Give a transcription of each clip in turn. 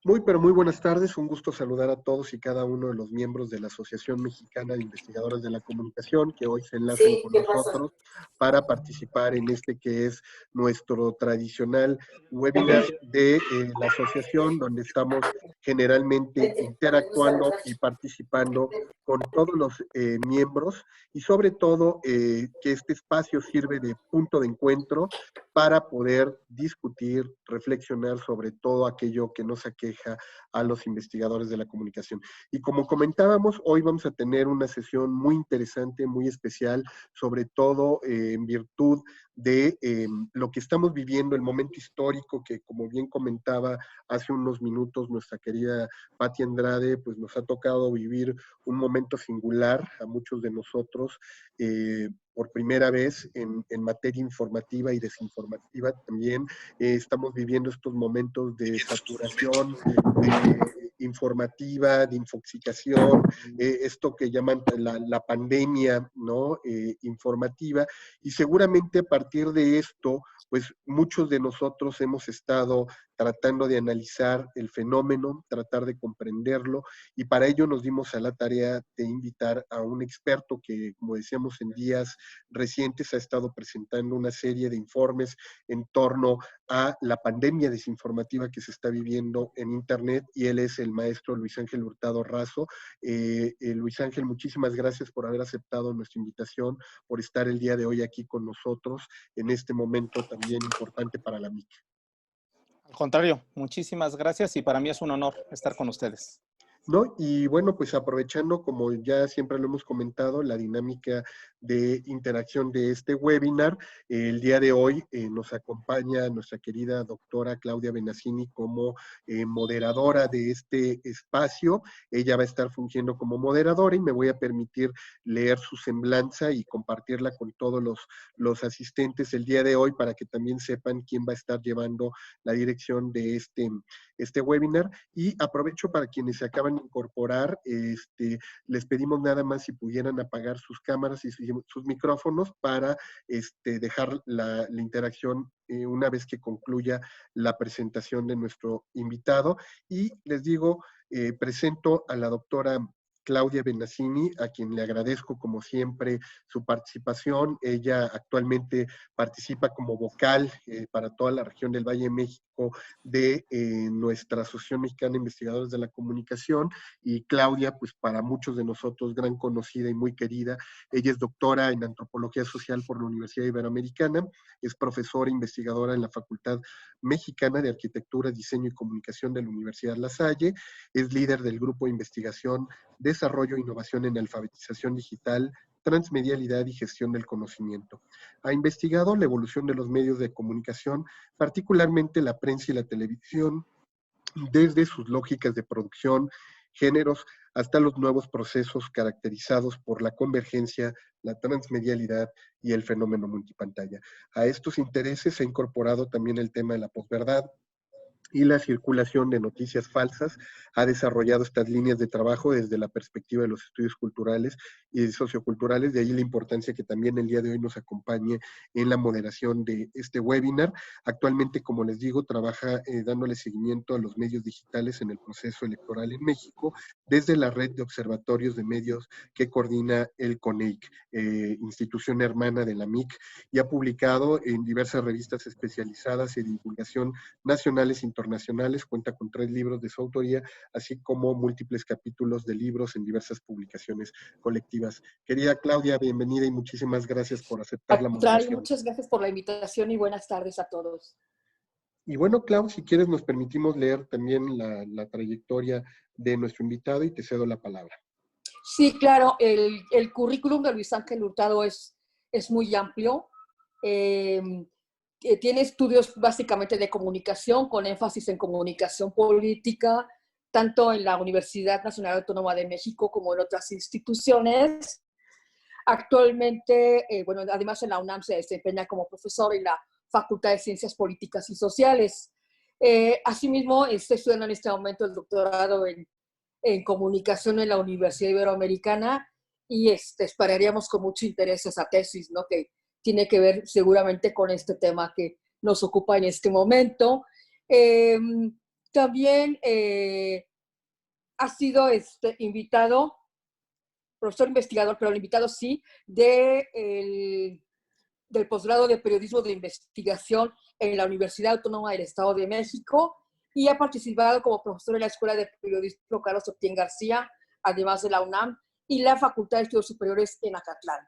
Muy, pero muy buenas tardes. Un gusto saludar a todos y cada uno de los miembros de la Asociación Mexicana de Investigadores de la Comunicación que hoy se enlazan Sí, con ¿qué pasa? nosotros para participar en este que es nuestro tradicional webinar de la asociación, donde estamos generalmente interactuando y participando con todos los miembros y sobre todo que este espacio sirve de punto de encuentro para poder discutir, reflexionar sobre todo aquello que nos aqueja a los investigadores de la comunicación. Y como comentábamos, hoy vamos a tener una sesión muy interesante, muy especial, sobre todo en virtud de lo que estamos viviendo, el momento histórico que, como bien comentaba hace unos minutos nuestra querida Pati Andrade, pues nos ha tocado vivir un momento singular a muchos de nosotros, por primera vez en materia informativa y desinformativa también. Estamos viviendo estos momentos de saturación, de informativa, de infoxicación, esto que llaman la pandemia, ¿no? Informativa, y seguramente a partir de esto, pues muchos de nosotros hemos estado tratando de analizar el fenómeno, tratar de comprenderlo, y para ello nos dimos a la tarea de invitar a un experto que, como decíamos, en días recientes ha estado presentando una serie de informes en torno a la pandemia desinformativa que se está viviendo en Internet, y él es el maestro Luis Ángel Hurtado Razo. Luis Ángel, muchísimas gracias por haber aceptado nuestra invitación, por estar el día de hoy aquí con nosotros en este momento también importante para la MIC. Al contrario, muchísimas gracias y para mí es un honor estar con ustedes. ¿No? Y bueno, pues aprovechando, como ya siempre lo hemos comentado, la dinámica de interacción de este webinar, el día de hoy nos acompaña nuestra querida doctora Claudia Benassini como moderadora de este espacio. Ella va a estar fungiendo como moderadora y me voy a permitir leer su semblanza y compartirla con todos los asistentes el día de hoy para que también sepan quién va a estar llevando la dirección de este webinar. Y aprovecho para quienes se acaban de incorporar, les pedimos nada más si pudieran apagar sus cámaras y sus micrófonos para dejar la interacción una vez que concluya la presentación de nuestro invitado. Y les digo, presento a la doctora Claudia Benassini, a quien le agradezco como siempre su participación. Ella actualmente participa como vocal para toda la región del Valle de México de nuestra Asociación Mexicana de Investigadores de la Comunicación, y Claudia, pues para muchos de nosotros gran conocida y muy querida. Ella es doctora en Antropología Social por la Universidad Iberoamericana, es profesora e investigadora en la Facultad Mexicana de Arquitectura, Diseño y Comunicación de la Universidad La Salle, es líder del Grupo de Investigación, Desarrollo e Innovación en Alfabetización Digital, Transmedialidad y Gestión del Conocimiento. Ha investigado la evolución de los medios de comunicación, particularmente la prensa y la televisión, desde sus lógicas de producción, géneros, hasta los nuevos procesos caracterizados por la convergencia, la transmedialidad y el fenómeno multipantalla. A estos intereses se ha incorporado también el tema de la posverdad y la circulación de noticias falsas. Ha desarrollado estas líneas de trabajo desde la perspectiva de los estudios culturales y socioculturales, de ahí la importancia que también el día de hoy nos acompañe en la moderación de este webinar. Actualmente, como les digo, trabaja dándole seguimiento a los medios digitales en el proceso electoral en México, desde la red de observatorios de medios que coordina el CONEIC, institución hermana de la MIC, y ha publicado en diversas revistas especializadas y de divulgación nacionales e internacionales. Cuenta con 3 libros de su autoría, así como múltiples capítulos de libros en diversas publicaciones colectivas. Querida Claudia, bienvenida y muchísimas gracias por aceptar la moderación. Muchas gracias por la invitación y buenas tardes a todos. Y bueno, Clau, si quieres nos permitimos leer también la trayectoria de nuestro invitado y te cedo la palabra. Sí, claro, el currículum de Luis Ángel Hurtado es muy amplio. Tiene estudios básicamente de comunicación, con énfasis en comunicación política, tanto en la Universidad Nacional Autónoma de México como en otras instituciones. Actualmente, además en la UNAM se desempeña como profesor en la Facultad de Ciencias Políticas y Sociales. Asimismo, está estudiando en este momento el doctorado en comunicación en la Universidad Iberoamericana y esperaríamos con mucho interés esa tesis, ¿no? Que tiene que ver seguramente con este tema que nos ocupa en este momento. También ha sido invitado, profesor investigador, pero el invitado sí, del posgrado de periodismo de investigación en la Universidad Autónoma del Estado de México, y ha participado como profesor en la Escuela de Periodismo Carlos Septién García, además de la UNAM, y la Facultad de Estudios Superiores en Acatlán.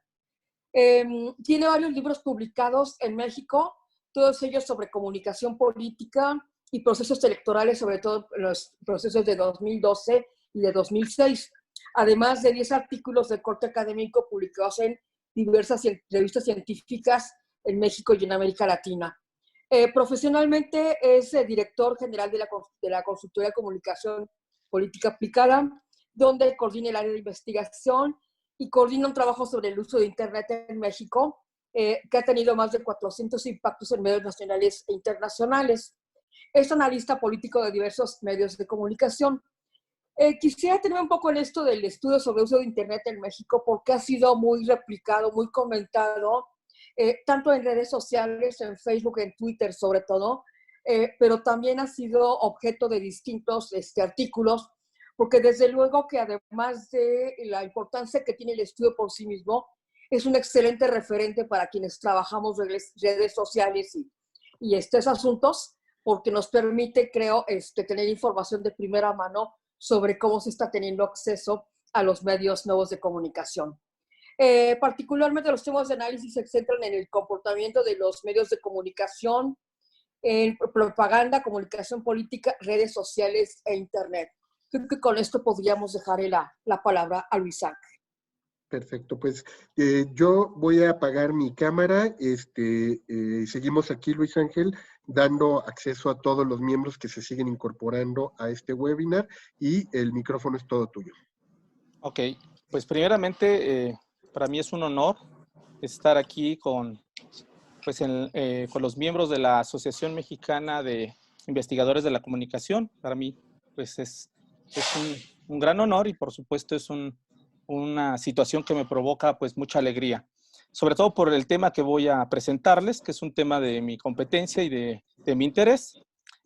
Tiene varios libros publicados en México, todos ellos sobre comunicación política y procesos electorales, sobre todo los procesos de 2012 y de 2006, además de 10 artículos de corte académico publicados en diversas revistas científicas en México y en América Latina. Profesionalmente es director general de la Consultoría de Comunicación Política Aplicada, donde coordina el área de investigación y coordina un trabajo sobre el uso de Internet en México, que ha tenido más de 400 impactos en medios nacionales e internacionales. Es analista político de diversos medios de comunicación. Quisiera tener un poco en esto del estudio sobre el uso de Internet en México, porque ha sido muy replicado, muy comentado, tanto en redes sociales, en Facebook, en Twitter sobre todo, pero también ha sido objeto de distintos artículos, porque desde luego que además de la importancia que tiene el estudio por sí mismo, es un excelente referente para quienes trabajamos en redes sociales y estos asuntos, porque nos permite, creo, tener información de primera mano sobre cómo se está teniendo acceso a los medios nuevos de comunicación. Particularmente los temas de análisis se centran en el comportamiento de los medios de comunicación, en propaganda, comunicación política, redes sociales e Internet. Creo que con esto podríamos dejarle la palabra a Luis Ángel. Perfecto, pues yo voy a apagar mi cámara, seguimos aquí, Luis Ángel, dando acceso a todos los miembros que se siguen incorporando a este webinar, y el micrófono es todo tuyo. Ok, pues primeramente para mí es un honor estar aquí con los miembros de la Asociación Mexicana de Investigadores de la Comunicación. Para mí pues es un gran honor, y por supuesto es una situación que me provoca pues mucha alegría, sobre todo por el tema que voy a presentarles, que es un tema de mi competencia y de mi interés.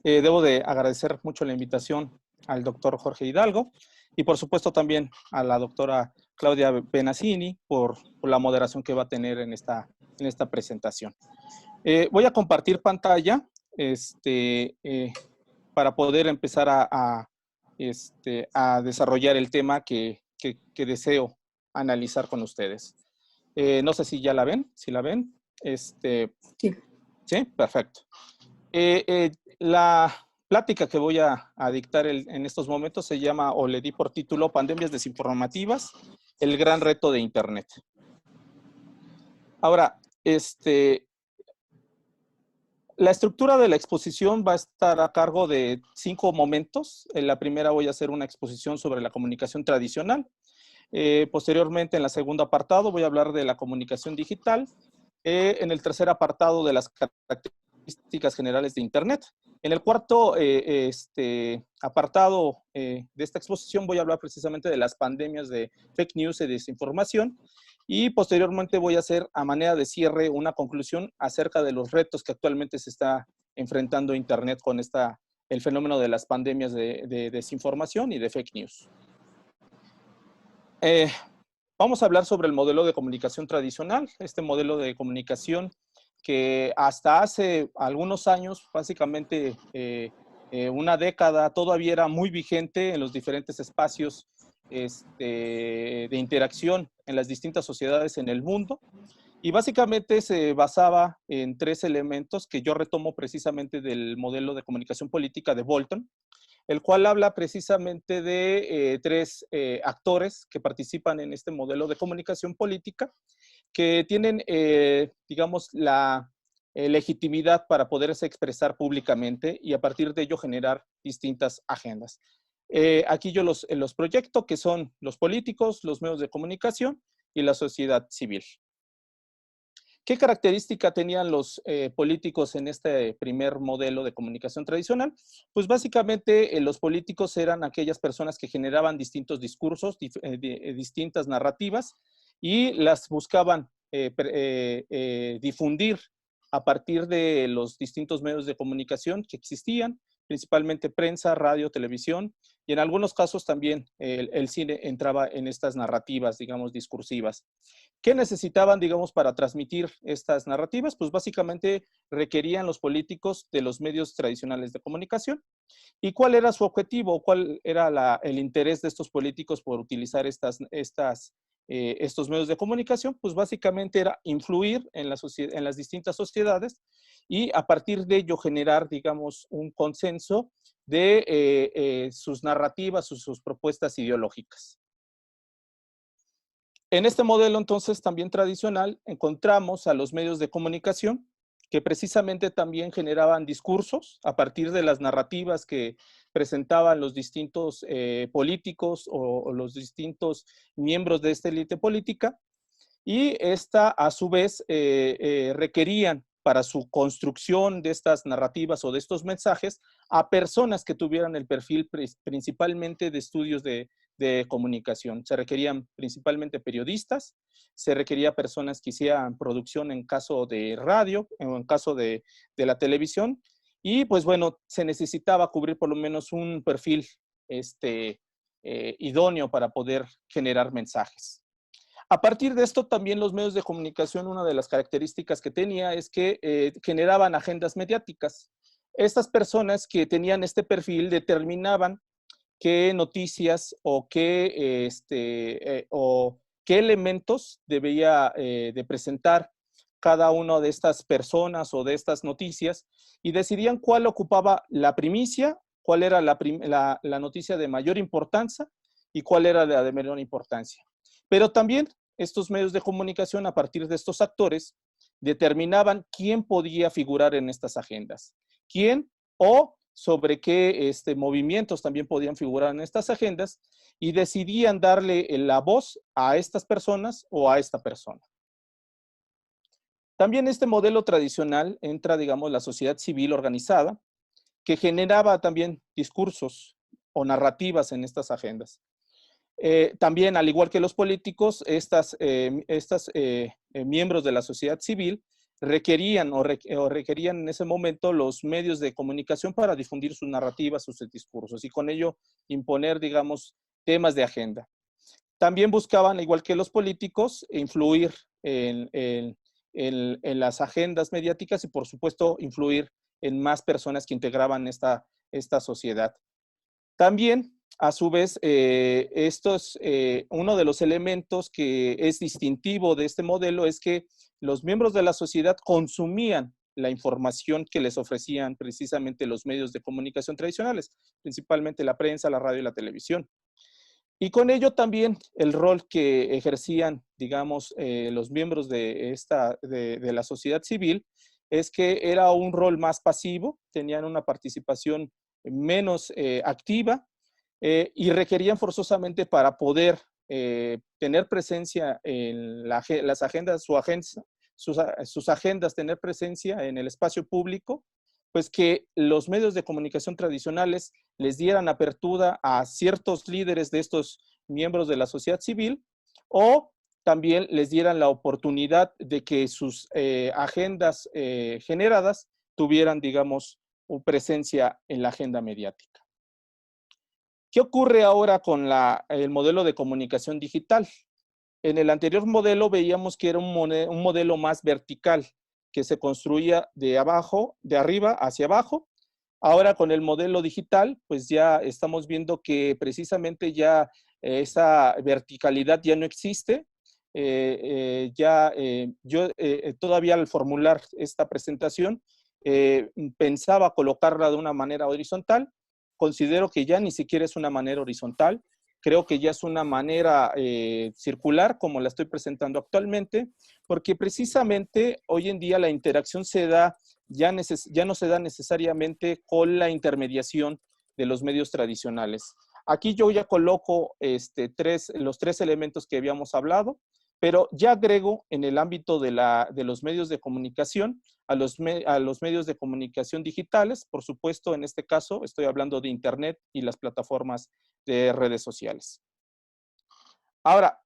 Debo de agradecer mucho la invitación al doctor Jorge Hidalgo, y por supuesto también a la doctora Claudia Benassini por la moderación que va a tener en esta presentación. Voy a compartir pantalla para poder empezar a desarrollar el tema que deseo analizar con ustedes. No sé si ya la ven, si la ven. Sí. Sí, perfecto. La plática que voy a dictar en estos momentos se llama, o le di por título, Pandemias desinformativas, el gran reto de Internet. Ahora, la estructura de la exposición va a estar a cargo de 5 momentos. En la primera voy a hacer una exposición sobre la comunicación tradicional. Posteriormente, en el segundo apartado, voy a hablar de la comunicación digital. En el tercer apartado, de las características generales de Internet. En el cuarto apartado de esta exposición, voy a hablar precisamente de las pandemias de fake news y desinformación. Y posteriormente voy a hacer, a manera de cierre, una conclusión acerca de los retos que actualmente se está enfrentando Internet con el fenómeno de las pandemias de desinformación y de fake news. Vamos a hablar sobre el modelo de comunicación tradicional, este modelo de comunicación que hasta hace algunos años, básicamente una década, todavía era muy vigente en los diferentes espacios de interacción en las distintas sociedades en el mundo, y básicamente se basaba en 3 elementos que yo retomo precisamente del modelo de comunicación política de Bolton, el cual habla precisamente de 3 actores que participan en este modelo de comunicación política, que tienen, digamos, la legitimidad para poderse expresar públicamente y a partir de ello generar distintas agendas. Aquí yo los proyecto, que son los políticos, los medios de comunicación y la sociedad civil. ¿Qué característica tenían los políticos en este primer modelo de comunicación tradicional? Pues básicamente los políticos eran aquellas personas que generaban distintos discursos, distintas narrativas, y las buscaban difundir a partir de los distintos medios de comunicación que existían, principalmente prensa, radio, televisión, y en algunos casos también el cine entraba en estas narrativas, digamos, discursivas. ¿Qué necesitaban, digamos, para transmitir estas narrativas? Pues básicamente requerían los políticos de los medios tradicionales de comunicación. ¿Y cuál era su objetivo? ¿Cuál era el interés de estos políticos por utilizar estos medios de comunicación? Pues básicamente era influir en las distintas sociedades y a partir de ello generar, digamos, un consenso de sus narrativas, sus propuestas ideológicas. En este modelo, entonces, también tradicional, encontramos a los medios de comunicación que precisamente también generaban discursos a partir de las narrativas que presentaban los distintos políticos o los distintos miembros de esta élite política, y esta, a su vez, requerían para su construcción de estas narrativas o de estos mensajes a personas que tuvieran el perfil principalmente de estudios de comunicación. Se requerían principalmente periodistas, se requería personas que hicieran producción en caso de radio, o en caso de la televisión, y pues bueno, se necesitaba cubrir por lo menos un perfil idóneo para poder generar mensajes. A partir de esto, también los medios de comunicación, una de las características que tenía es que generaban agendas mediáticas. Estas personas que tenían este perfil determinaban qué noticias o qué elementos debía de presentar cada una de estas personas o de estas noticias, y decidían cuál ocupaba la primicia, cuál era la noticia de mayor importancia y cuál era la de menor importancia. Pero también estos medios de comunicación, a partir de estos actores, determinaban quién podía figurar en estas agendas, quién o sobre qué movimientos también podían figurar en estas agendas, y decidían darle la voz a estas personas o a esta persona. También este modelo tradicional entra, digamos, la sociedad civil organizada, que generaba también discursos o narrativas en estas agendas. También, al igual que los políticos, miembros de la sociedad civil requerían requerían en ese momento los medios de comunicación para difundir sus narrativas, sus discursos, y con ello imponer, digamos, temas de agenda. También buscaban, al igual que los políticos, influir en las agendas mediáticas y, por supuesto, influir en más personas que integraban esta sociedad. También, a su vez, uno de los elementos que es distintivo de este modelo es que los miembros de la sociedad consumían la información que les ofrecían precisamente los medios de comunicación tradicionales, principalmente la prensa, la radio y la televisión. Y con ello también el rol que ejercían, digamos, los miembros de la sociedad civil es que era un rol más pasivo, tenían una participación menos activa, y requerían forzosamente, para poder tener presencia en las agendas, sus agendas, tener presencia en el espacio público, pues que los medios de comunicación tradicionales les dieran apertura a ciertos líderes de estos miembros de la sociedad civil, o también les dieran la oportunidad de que sus agendas generadas tuvieran, digamos, presencia en la agenda mediática. ¿Qué ocurre ahora con el modelo de comunicación digital? En el anterior modelo veíamos que era un modelo más vertical, que se construía de arriba hacia abajo. Ahora, con el modelo digital, pues ya estamos viendo que precisamente ya esa verticalidad ya no existe. Yo todavía, al formular esta presentación, pensaba colocarla de una manera horizontal. Considero que ya ni siquiera es una manera horizontal. Creo que ya es una manera circular, como la estoy presentando actualmente, porque precisamente hoy en día la interacción ya no se da necesariamente con la intermediación de los medios tradicionales. Aquí yo ya coloco los tres elementos que habíamos hablado, pero ya agrego en el ámbito de los medios de comunicación a los medios de comunicación digitales. Por supuesto, en este caso estoy hablando de Internet y las plataformas de redes sociales. Ahora,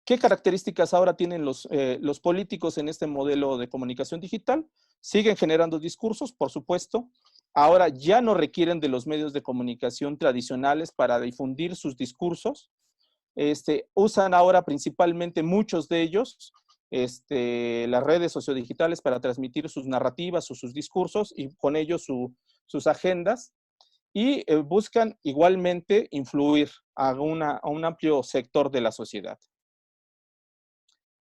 ¿qué características ahora tienen los políticos en este modelo de comunicación digital? Siguen generando discursos, por supuesto. ahora ya no requieren de los medios de comunicación tradicionales para difundir sus discursos. Usan ahora principalmente muchos de ellos las redes sociodigitales para transmitir sus narrativas o sus discursos y con ello sus agendas, y buscan igualmente influir a un amplio sector de la sociedad.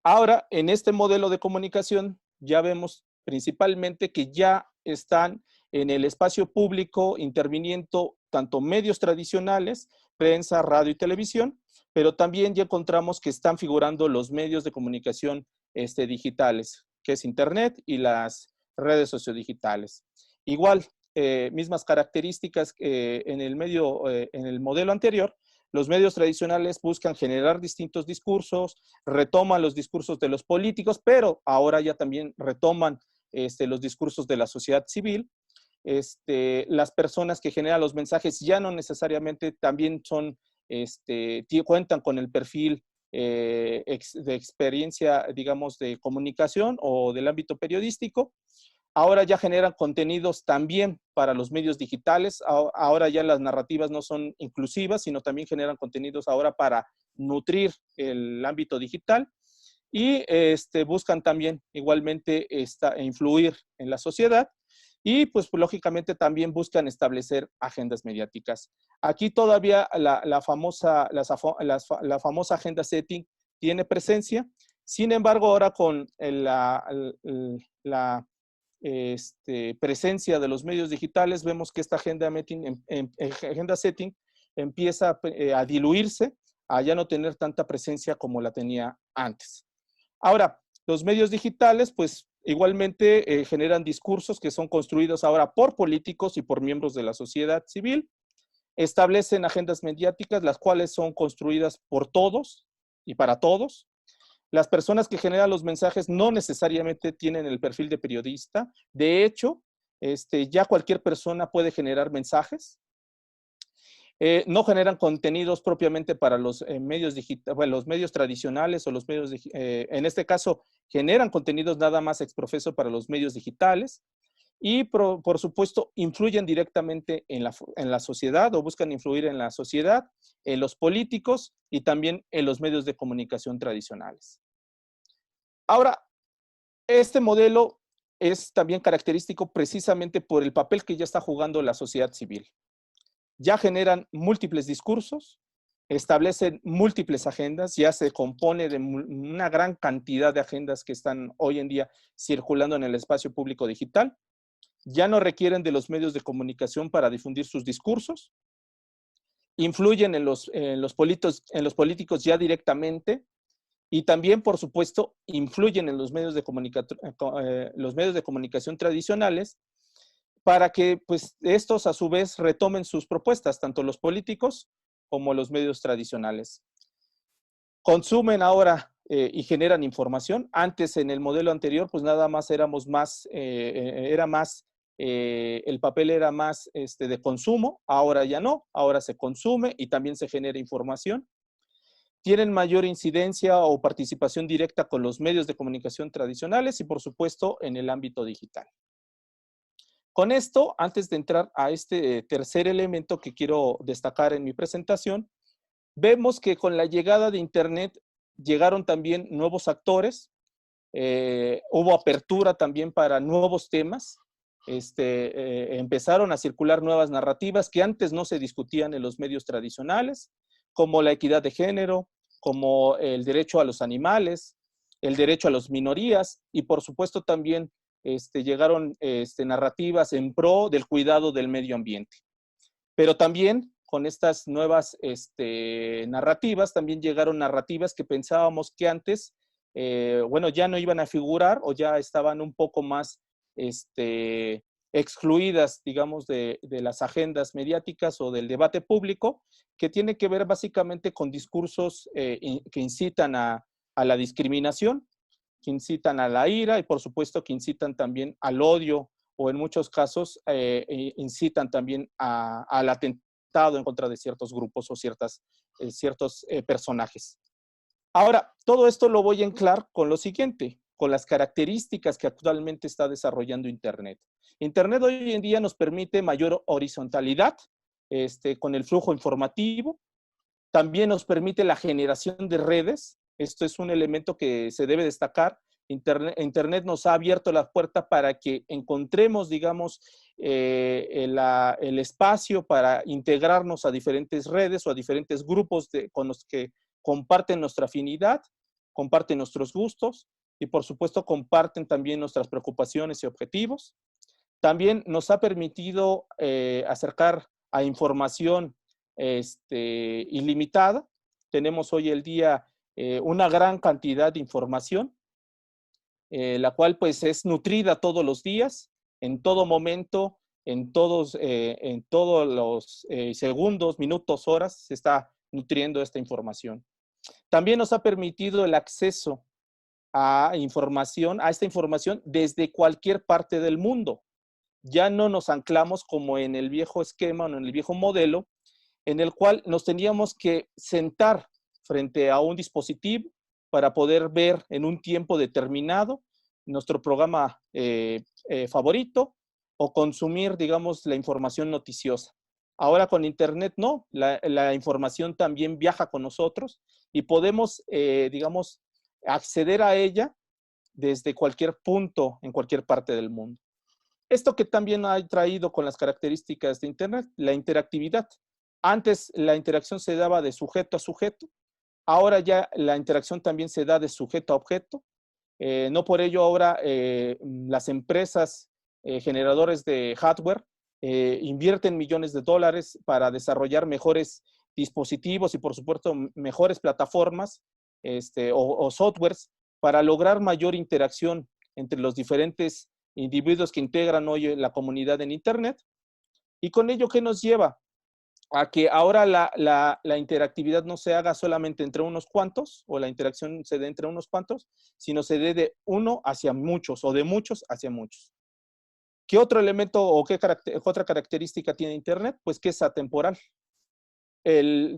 Ahora, en este modelo de comunicación, ya vemos principalmente que ya están en el espacio público interviniendo tanto medios tradicionales, prensa, radio y televisión, pero también ya encontramos que están figurando los medios de comunicación digitales, que es Internet y las redes sociodigitales. Igual, mismas características en el modelo anterior. Los medios tradicionales buscan generar distintos discursos, retoman los discursos de los políticos, pero ahora ya también retoman los discursos de la sociedad civil. Las personas que generan los mensajes ya no necesariamente también cuentan con el perfil de experiencia, digamos, de comunicación o del ámbito periodístico. Ahora ya generan contenidos también para los medios digitales. Ahora ya las narrativas no son inclusivas, sino también generan contenidos ahora para nutrir el ámbito digital. Y buscan también igualmente influir en la sociedad. Y pues lógicamente también buscan establecer agendas mediáticas. Aquí todavía la famosa agenda setting tiene presencia. Sin embargo, ahora con la presencia de los medios digitales, vemos que esta agenda setting empieza a diluirse, a ya no tener tanta presencia como la tenía antes. Ahora, los medios digitales, pues igualmente generan discursos que son construidos ahora por políticos y por miembros de la sociedad civil, establecen agendas mediáticas, las cuales son construidas por todos y para todos. Las personas que generan los mensajes no necesariamente tienen el perfil de periodista. De hecho, ya cualquier persona puede generar mensajes. No generan contenidos propiamente para los medios digitales, bueno, los medios tradicionales o los medios, en este caso, generan contenidos nada más exprofeso para los medios digitales y, por supuesto, influyen directamente en la sociedad o buscan influir en la sociedad, en los políticos y también en los medios de comunicación tradicionales. Ahora, este modelo es también característico precisamente por el papel que ya está jugando la sociedad civil. Ya generan múltiples discursos, establecen múltiples agendas, ya se compone de una gran cantidad de agendas que están hoy en día circulando en el espacio público digital. Ya no requieren de los medios de comunicación para difundir sus discursos, influyen en los políticos ya directamente y también, por supuesto, influyen en los medios de comunicación tradicionales, para que pues, estos a su vez retomen sus propuestas, tanto los políticos como los medios tradicionales. Consumen ahora y generan información. Antes, en el modelo anterior, pues nada más el papel era más de consumo. Ahora ya no, ahora se consume y también se genera información. Tienen mayor incidencia o participación directa con los medios de comunicación tradicionales y, por supuesto, en el ámbito digital. Con esto, antes de entrar a este tercer elemento que quiero destacar en mi presentación, vemos que con la llegada de Internet llegaron también nuevos actores, hubo apertura también para nuevos temas, empezaron a circular nuevas narrativas que antes no se discutían en los medios tradicionales, como la equidad de género, como el derecho a los animales, el derecho a las minorías y por supuesto también llegaron narrativas en pro del cuidado del medio ambiente. Pero también con estas nuevas narrativas, también llegaron narrativas que pensábamos que antes, ya no iban a figurar o ya estaban un poco más excluidas, digamos, de las agendas mediáticas o del debate público, que tiene que ver básicamente con discursos que incitan a la discriminación, que incitan a la ira y por supuesto que incitan también al odio o en muchos casos incitan también al atentado en contra de ciertos grupos o ciertos personajes. Ahora, todo esto lo voy a anclar con lo siguiente, con las características que actualmente está desarrollando Internet. Internet hoy en día nos permite mayor horizontalidad con el flujo informativo. También nos permite la generación de redes. Esto es un elemento que se debe destacar. Internet nos ha abierto la puerta para que encontremos, digamos, el espacio para integrarnos a diferentes redes o a diferentes grupos con los que comparten nuestra afinidad, comparten nuestros gustos y, por supuesto, comparten también nuestras preocupaciones y objetivos. También nos ha permitido acercar a información ilimitada. Tenemos hoy el día una gran cantidad de información, la cual pues es nutrida todos los días, en todo momento, en todos los segundos, minutos, horas, se está nutriendo esta información. También nos ha permitido el acceso a esta información desde cualquier parte del mundo. Ya no nos anclamos como en el viejo esquema o en el viejo modelo, en el cual nos teníamos que sentar frente a un dispositivo para poder ver en un tiempo determinado nuestro programa favorito o consumir, digamos, la información noticiosa. Ahora con Internet no, la información también viaja con nosotros y podemos, digamos, acceder a ella desde cualquier punto, en cualquier parte del mundo. Esto que también ha traído con las características de Internet, la interactividad. Antes la interacción se daba de sujeto a sujeto, ahora ya la interacción también se da de sujeto a objeto. No por ello ahora las empresas generadores de hardware invierten millones de dólares para desarrollar mejores dispositivos y por supuesto mejores plataformas o softwares para lograr mayor interacción entre los diferentes individuos que integran hoy la comunidad en Internet. Y con ello, ¿qué nos lleva? A que ahora la interactividad no se haga solamente entre unos cuantos, o la interacción se dé entre unos cuantos, sino se dé de uno hacia muchos, o de muchos hacia muchos. ¿Qué otro elemento o qué otra característica tiene Internet? Pues que es atemporal.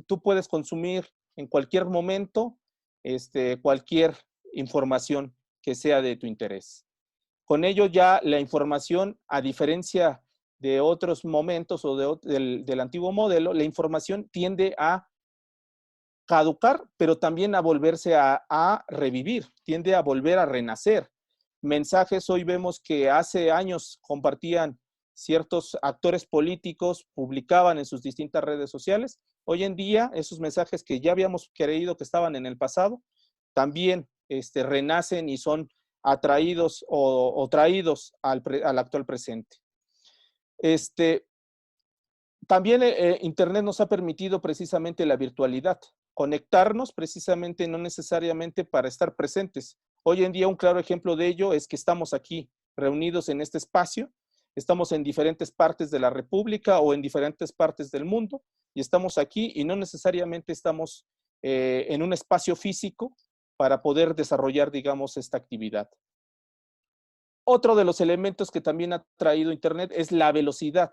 Tú puedes consumir en cualquier momento cualquier información que sea de tu interés. Con ello ya la información, a diferencia de otros momentos o del antiguo modelo, la información tiende a caducar, pero también a volverse a revivir, tiende a volver a renacer. Mensajes, hoy vemos que hace años compartían ciertos actores políticos, publicaban en sus distintas redes sociales. Hoy en día, esos mensajes que ya habíamos creído que estaban en el pasado, también renacen y son atraídos o traídos al actual presente. También Internet nos ha permitido precisamente la virtualidad, conectarnos precisamente no necesariamente para estar presentes. Hoy en día un claro ejemplo de ello es que estamos aquí reunidos en este espacio, estamos en diferentes partes de la República o en diferentes partes del mundo y estamos aquí y no necesariamente estamos en un espacio físico para poder desarrollar, digamos, esta actividad. Otro de los elementos que también ha traído Internet es la velocidad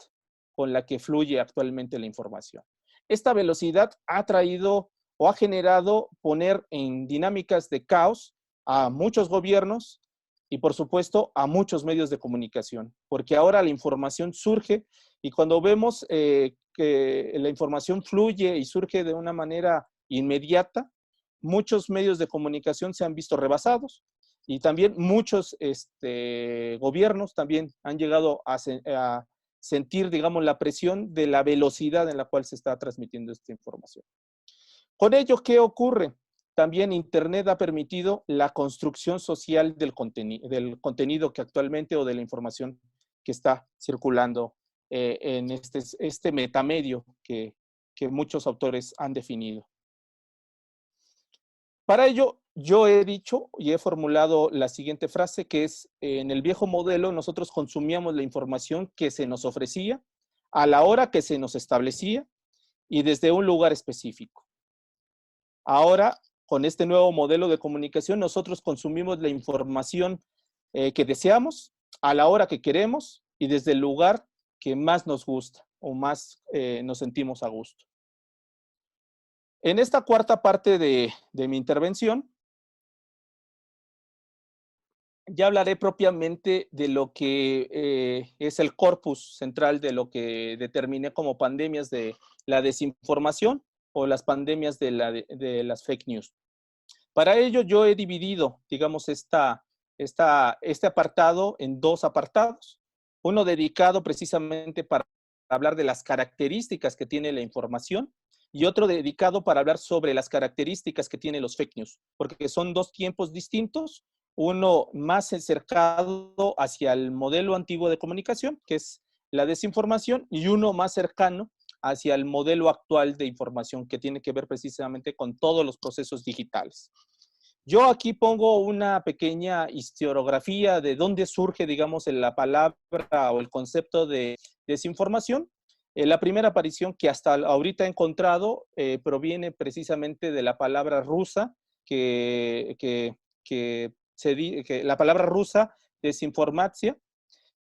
con la que fluye actualmente la información. Esta velocidad ha traído o ha generado poner en dinámicas de caos a muchos gobiernos y, por supuesto, a muchos medios de comunicación, porque ahora la información surge y cuando vemos que la información fluye y surge de una manera inmediata, muchos medios de comunicación se han visto rebasados y también muchos gobiernos también han llegado a sentir, digamos, la presión de la velocidad en la cual se está transmitiendo esta información. Con ello, ¿qué ocurre? También Internet ha permitido la construcción social del contenido que actualmente o de la información que está circulando en este metamedio que muchos autores han definido. Para ello, yo he dicho y he formulado la siguiente frase, que es, en el viejo modelo nosotros consumíamos la información que se nos ofrecía a la hora que se nos establecía y desde un lugar específico. Ahora, con este nuevo modelo de comunicación, nosotros consumimos la información que deseamos, a la hora que queremos y desde el lugar que más nos gusta o más nos sentimos a gusto. En esta cuarta parte de mi intervención, ya hablaré propiamente de lo que es el corpus central de lo que determiné como pandemias de la desinformación o las pandemias de las fake news. Para ello yo he dividido, digamos, este apartado en dos apartados. Uno dedicado precisamente para hablar de las características que tiene la información y otro dedicado para hablar sobre las características que tienen los fake news, porque son dos tiempos distintos, uno más cercano hacia el modelo antiguo de comunicación, que es la desinformación, y uno más cercano hacia el modelo actual de información, que tiene que ver precisamente con todos los procesos digitales. Yo aquí pongo una pequeña historiografía de dónde surge, digamos, la palabra o el concepto de desinformación. La primera aparición que hasta ahorita he encontrado proviene precisamente de la palabra rusa, que la palabra rusa desinformatia,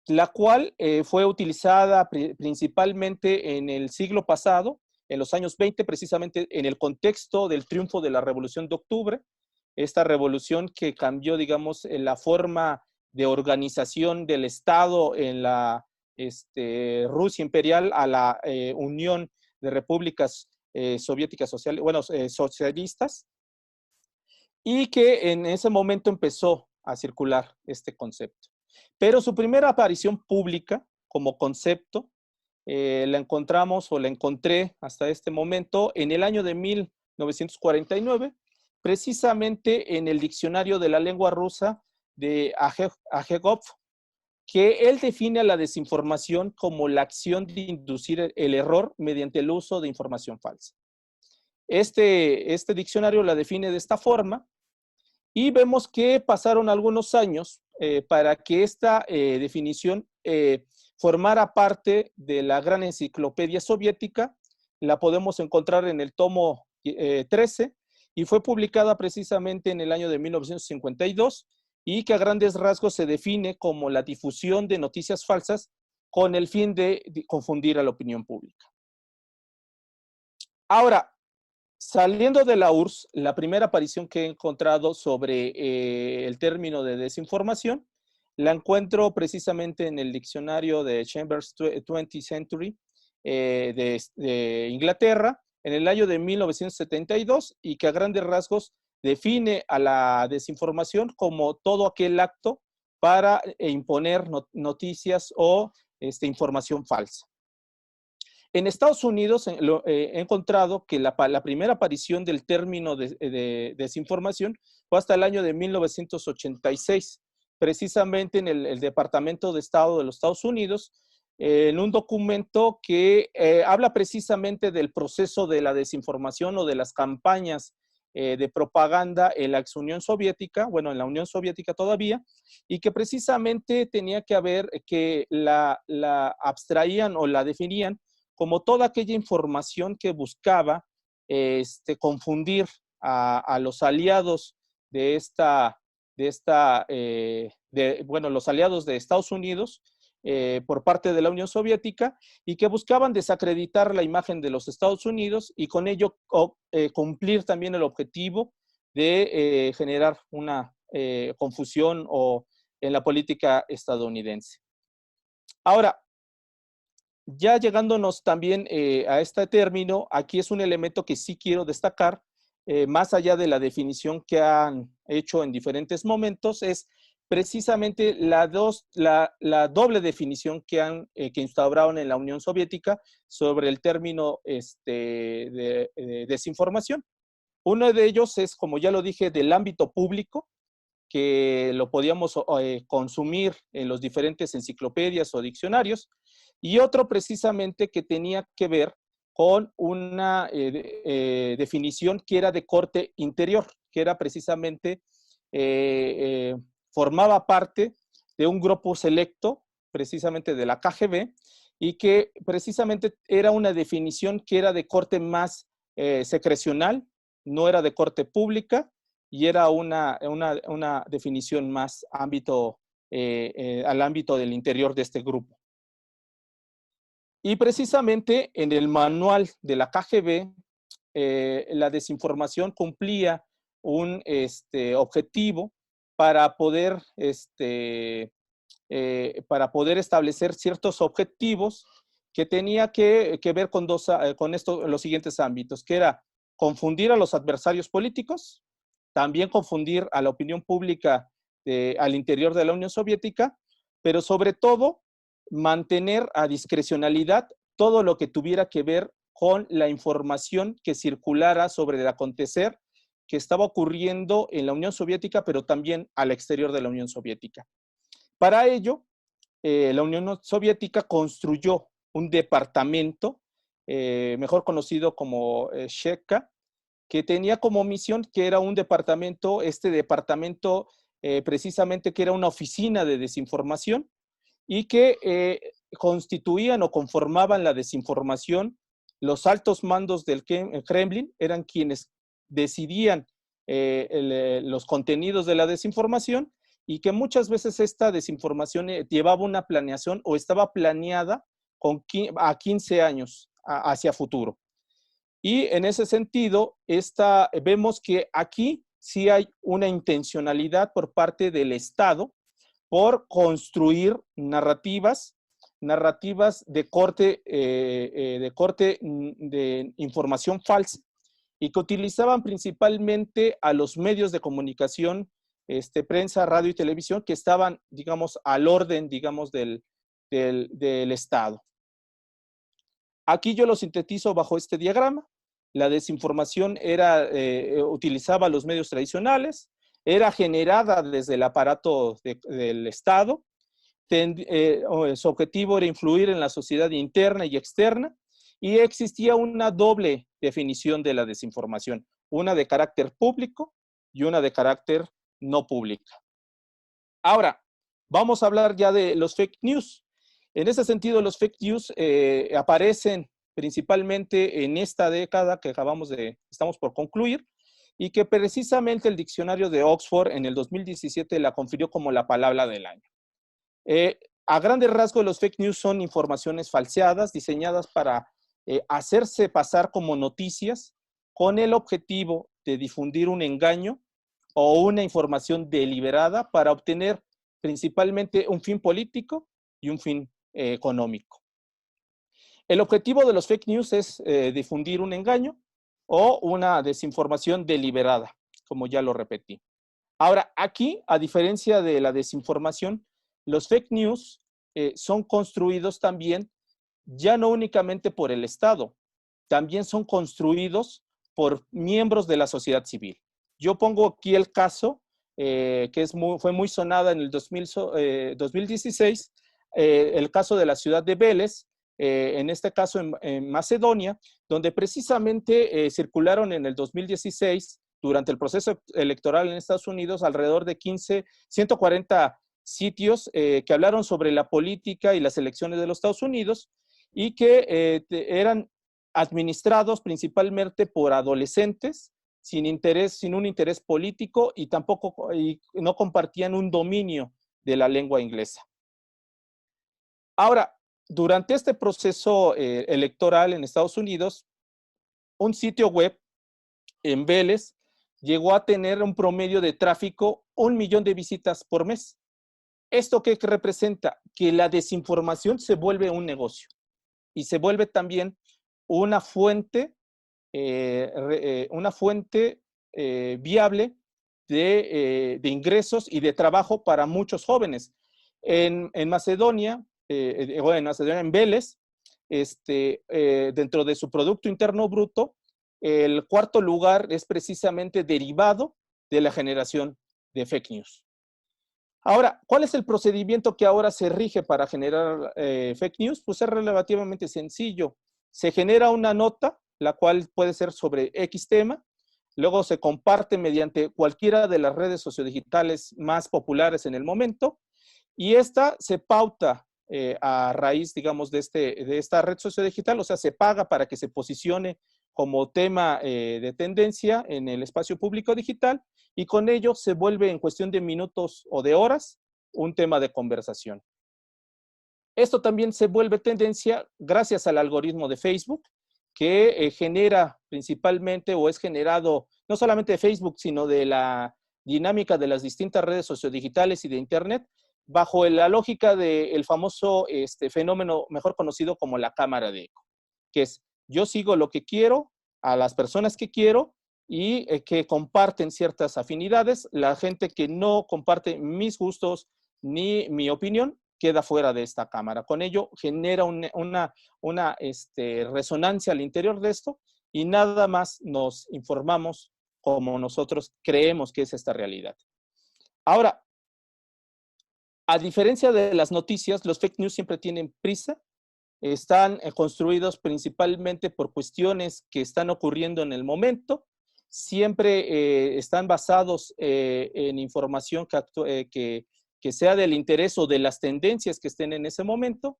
la cual fue utilizada principalmente en el siglo pasado, en los años 20, precisamente en el contexto del triunfo de la Revolución de Octubre, esta revolución que cambió, digamos, la forma de organización del Estado en la Rusia imperial a la Unión de Repúblicas Soviéticas socialistas, y que en ese momento empezó a circular este concepto. Pero su primera aparición pública como concepto la encontramos o la encontré hasta este momento en el año de 1949, precisamente en el diccionario de la lengua rusa de Ajegov, que él define a la desinformación como la acción de inducir el error mediante el uso de información falsa. Este diccionario la define de esta forma y vemos que pasaron algunos años para que esta definición formara parte de la gran enciclopedia soviética. La podemos encontrar en el tomo 13 y fue publicada precisamente en el año de 1952 y que a grandes rasgos se define como la difusión de noticias falsas con el fin de confundir a la opinión pública. Ahora, saliendo de la URSS, la primera aparición que he encontrado sobre el término de desinformación la encuentro precisamente en el diccionario de Chambers 20th Century de Inglaterra en el año de 1972 y que a grandes rasgos define a la desinformación como todo aquel acto para imponer noticias o información falsa. En Estados Unidos he encontrado que la primera aparición del término de desinformación fue hasta el año de 1986, precisamente en el Departamento de Estado de los Estados Unidos, en un documento que habla precisamente del proceso de la desinformación o de las campañas de propaganda en la ex Unión Soviética, bueno, en la Unión Soviética todavía, y que precisamente tenía que haber que la abstraían o la definían como toda aquella información que buscaba confundir a los aliados los aliados de Estados Unidos por parte de la Unión Soviética y que buscaban desacreditar la imagen de los Estados Unidos y con ello cumplir también el objetivo de generar una confusión en la política estadounidense. Ahora, ya llegándonos también a este término, aquí es un elemento que sí quiero destacar, más allá de la definición que han hecho en diferentes momentos, es precisamente la doble definición que instauraron en la Unión Soviética sobre el término de desinformación. Uno de ellos es, como ya lo dije, del ámbito público, que lo podíamos consumir en los diferentes enciclopedias o diccionarios, y otro precisamente que tenía que ver con una definición que era de corte interior, que era precisamente, formaba parte de un grupo selecto, precisamente de la KGB, y que precisamente era una definición que era de corte más secrecional, no era de corte pública, y era una definición más al ámbito del interior de este grupo. Y precisamente en el manual de la KGB, la desinformación cumplía un objetivo para poder, establecer ciertos objetivos que tenía que ver con los siguientes ámbitos, que era confundir a los adversarios políticos, también confundir a la opinión pública al interior de la Unión Soviética, pero sobre todo mantener a discrecionalidad todo lo que tuviera que ver con la información que circulara sobre el acontecer que estaba ocurriendo en la Unión Soviética, pero también al exterior de la Unión Soviética. Para ello, la Unión Soviética construyó un departamento, mejor conocido como Sheka, que tenía como misión que era un departamento, precisamente que era una oficina de desinformación y que constituían o conformaban la desinformación. Los altos mandos del Kremlin eran quienes decidían los contenidos de la desinformación y que muchas veces esta desinformación llevaba una planeación o estaba planeada a 15 años hacia futuro. Y en ese sentido, vemos que aquí sí hay una intencionalidad por parte del Estado por construir narrativas de corte de información falsa y que utilizaban principalmente a los medios de comunicación, prensa, radio y televisión, que estaban, digamos, al orden, digamos, del Estado. Aquí yo lo sintetizo bajo este diagrama. La desinformación utilizaba los medios tradicionales, era generada desde el aparato del Estado, su objetivo era influir en la sociedad interna y externa, y existía una doble definición de la desinformación, una de carácter público y una de carácter no pública. Ahora, vamos a hablar ya de los fake news. En ese sentido, los fake news aparecen principalmente en esta década que estamos por concluir, y que precisamente el diccionario de Oxford en el 2017 la confirió como la palabra del año. A grandes rasgos, los fake news son informaciones falseadas, diseñadas para hacerse pasar como noticias con el objetivo de difundir un engaño o una información deliberada para obtener principalmente un fin político y un fin económico. El objetivo de los fake news es difundir un engaño o una desinformación deliberada, como ya lo repetí. Ahora, aquí, a diferencia de la desinformación, los fake news son construidos también ya no únicamente por el Estado, también son construidos por miembros de la sociedad civil. Yo pongo aquí el caso que fue muy sonada en el 2016, el caso de la ciudad de Vélez, en este caso en Macedonia, donde precisamente circularon en el 2016, durante el proceso electoral en Estados Unidos, alrededor de 140 sitios que hablaron sobre la política y las elecciones de los Estados Unidos y que eran administrados principalmente por adolescentes sin un interés político y no compartían un dominio de la lengua inglesa. Ahora, durante este proceso electoral en Estados Unidos, un sitio web en Vélez llegó a tener un promedio de tráfico 1 millón de visitas por mes. ¿Esto qué representa? Que la desinformación se vuelve un negocio y se vuelve también una fuente viable de ingresos y de trabajo para muchos jóvenes. En Macedonia, en Vélez, dentro de su Producto Interno Bruto, el cuarto lugar es precisamente derivado de la generación de fake news. Ahora, ¿cuál es el procedimiento que ahora se rige para generar fake news? Pues es relativamente sencillo. Se genera una nota, la cual puede ser sobre X tema, luego se comparte mediante cualquiera de las redes sociodigitales más populares en el momento, y esta se pauta a raíz, digamos, de esta red sociodigital, o sea, se paga para que se posicione como tema de tendencia en el espacio público digital, y con ello se vuelve en cuestión de minutos o de horas un tema de conversación. Esto también se vuelve tendencia gracias al algoritmo de Facebook, que genera principalmente, o es generado no solamente de Facebook, sino de dinámica de las distintas redes sociodigitales y de Internet bajo la lógica del famoso fenómeno mejor conocido como la cámara de eco, que es yo sigo lo que quiero, a las personas que quiero y que comparten ciertas afinidades. La gente que no comparte mis gustos ni mi opinión queda fuera de esta cámara. Con ello genera una resonancia al interior de esto y nada más nos informamos como nosotros creemos que es esta realidad. Ahora, a diferencia de las noticias, los fake news siempre tienen prisa, están construidos principalmente por cuestiones que están ocurriendo en el momento, siempre están basados en información que sea del interés o de las tendencias que estén en ese momento,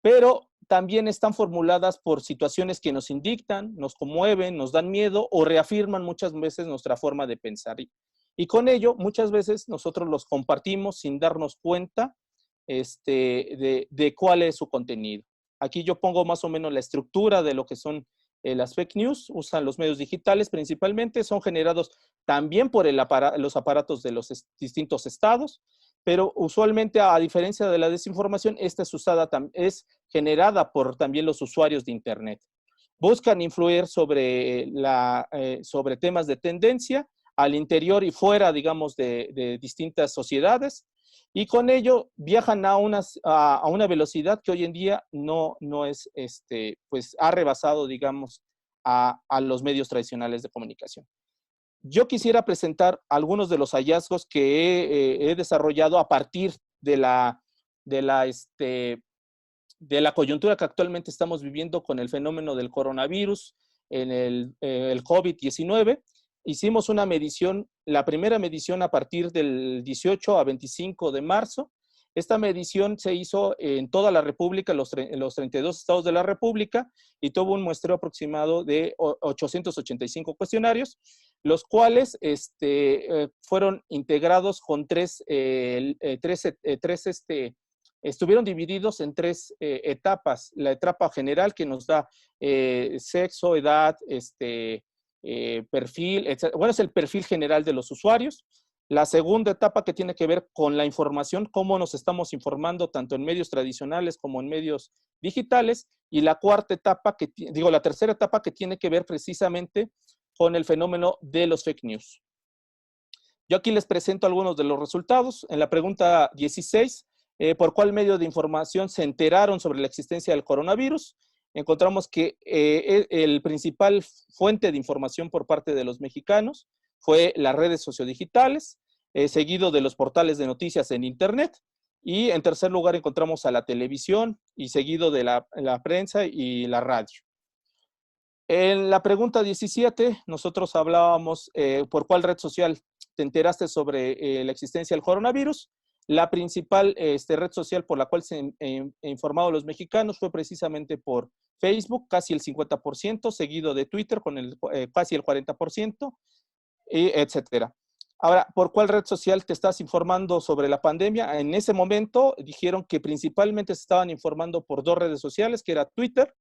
pero también están formuladas por situaciones que nos indictan, nos conmueven, nos dan miedo o reafirman muchas veces nuestra forma de pensar. Y con ello, muchas veces nosotros los compartimos sin darnos cuenta de cuál es su contenido. Aquí yo pongo más o menos la estructura de lo que son las fake news. Usan los medios digitales principalmente, son generados también por los aparatos de los distintos estados, pero usualmente, a diferencia de la desinformación, esta es generada por también los usuarios de Internet. Buscan influir sobre temas de tendencia al interior y fuera, digamos, de distintas sociedades, y con ello viajan a una velocidad que hoy en día no es, pues ha rebasado, digamos, a los medios tradicionales de comunicación. Yo quisiera presentar algunos de los hallazgos que he desarrollado a partir de la coyuntura que actualmente estamos viviendo con el fenómeno del coronavirus, en el COVID-19. Hicimos una medición, la primera medición a partir del 18 a 25 de marzo. Esta medición se hizo en toda la República, en los 32 estados de la República, y tuvo un muestreo aproximado de 885 cuestionarios, los cuales fueron integrados con estuvieron divididos en tres etapas. La etapa general, que nos da sexo, edad, perfil, etc. Bueno, es el perfil general de los usuarios. La segunda etapa, que tiene que ver con la información, cómo nos estamos informando tanto en medios tradicionales como en medios digitales. Y la cuarta etapa, la tercera etapa, que tiene que ver precisamente con el fenómeno de los fake news. Yo aquí les presento algunos de los resultados. En la pregunta 16, ¿por cuál medio de información se enteraron sobre la existencia del coronavirus? Encontramos que el principal fuente de información por parte de los mexicanos fue las redes sociodigitales, seguido de los portales de noticias en Internet, y en tercer lugar encontramos a la televisión y seguido de la prensa y la radio. En la pregunta 17, nosotros hablábamos por cuál red social te enteraste sobre la existencia del coronavirus. La principal red social por la cual se han informado los mexicanos fue precisamente por Facebook, casi el 50%, seguido de Twitter con casi el 40%, etcétera. Ahora, ¿por cuál red social te estás informando sobre la pandemia? En ese momento dijeron que principalmente se estaban informando por dos redes sociales, que era Twitter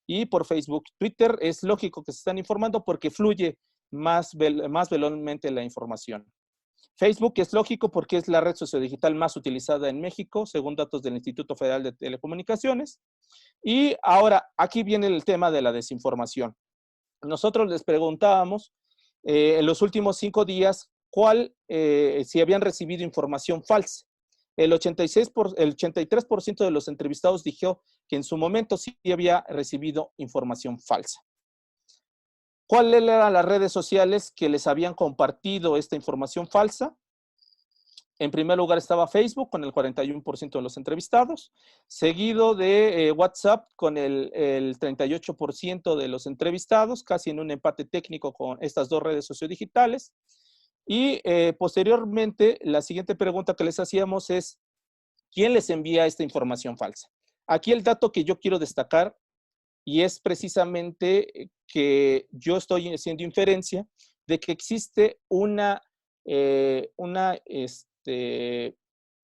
y por Facebook. Twitter es lógico que se están informando porque fluye más velozmente la información. Facebook es lógico porque es la red sociodigital más utilizada en México, según datos del Instituto Federal de Telecomunicaciones. Y ahora, aquí viene el tema de la desinformación. Nosotros les preguntábamos en los últimos 5 días si habían recibido información falsa. El 83% de los entrevistados dijo que en su momento sí había recibido información falsa. ¿Cuáles eran las redes sociales que les habían compartido esta información falsa? En primer lugar estaba Facebook con el 41% de los entrevistados, seguido de WhatsApp con el 38% de los entrevistados, casi en un empate técnico con estas dos redes sociodigitales. Y posteriormente, la siguiente pregunta que les hacíamos es, ¿quién les envía esta información falsa? Aquí el dato que yo quiero destacar, y es precisamente que yo estoy haciendo inferencia de que existe una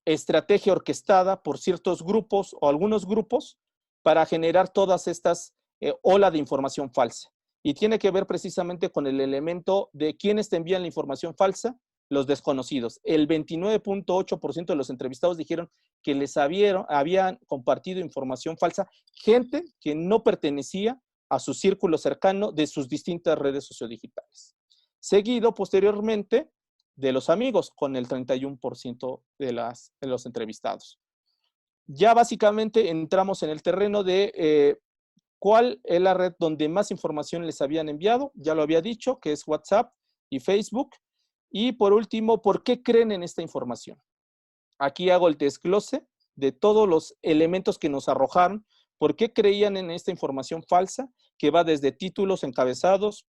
estrategia orquestada por ciertos grupos o algunos grupos para generar todas estas olas de información falsa. Y tiene que ver precisamente con el elemento de quiénes te envían la información falsa los desconocidos. El 29.8% de los entrevistados dijeron que les habían compartido información falsa, gente que no pertenecía a su círculo cercano de sus distintas redes sociodigitales. Seguido posteriormente de los amigos, con el 31% de los entrevistados. Ya básicamente entramos en el terreno de cuál es la red donde más información les habían enviado. Ya lo había dicho, que es WhatsApp y Facebook. Y por último, ¿por qué creen en esta información? Aquí hago el desglose de todos los elementos que nos arrojaron. ¿Por qué creían en esta información falsa? Que va desde títulos, encabezados,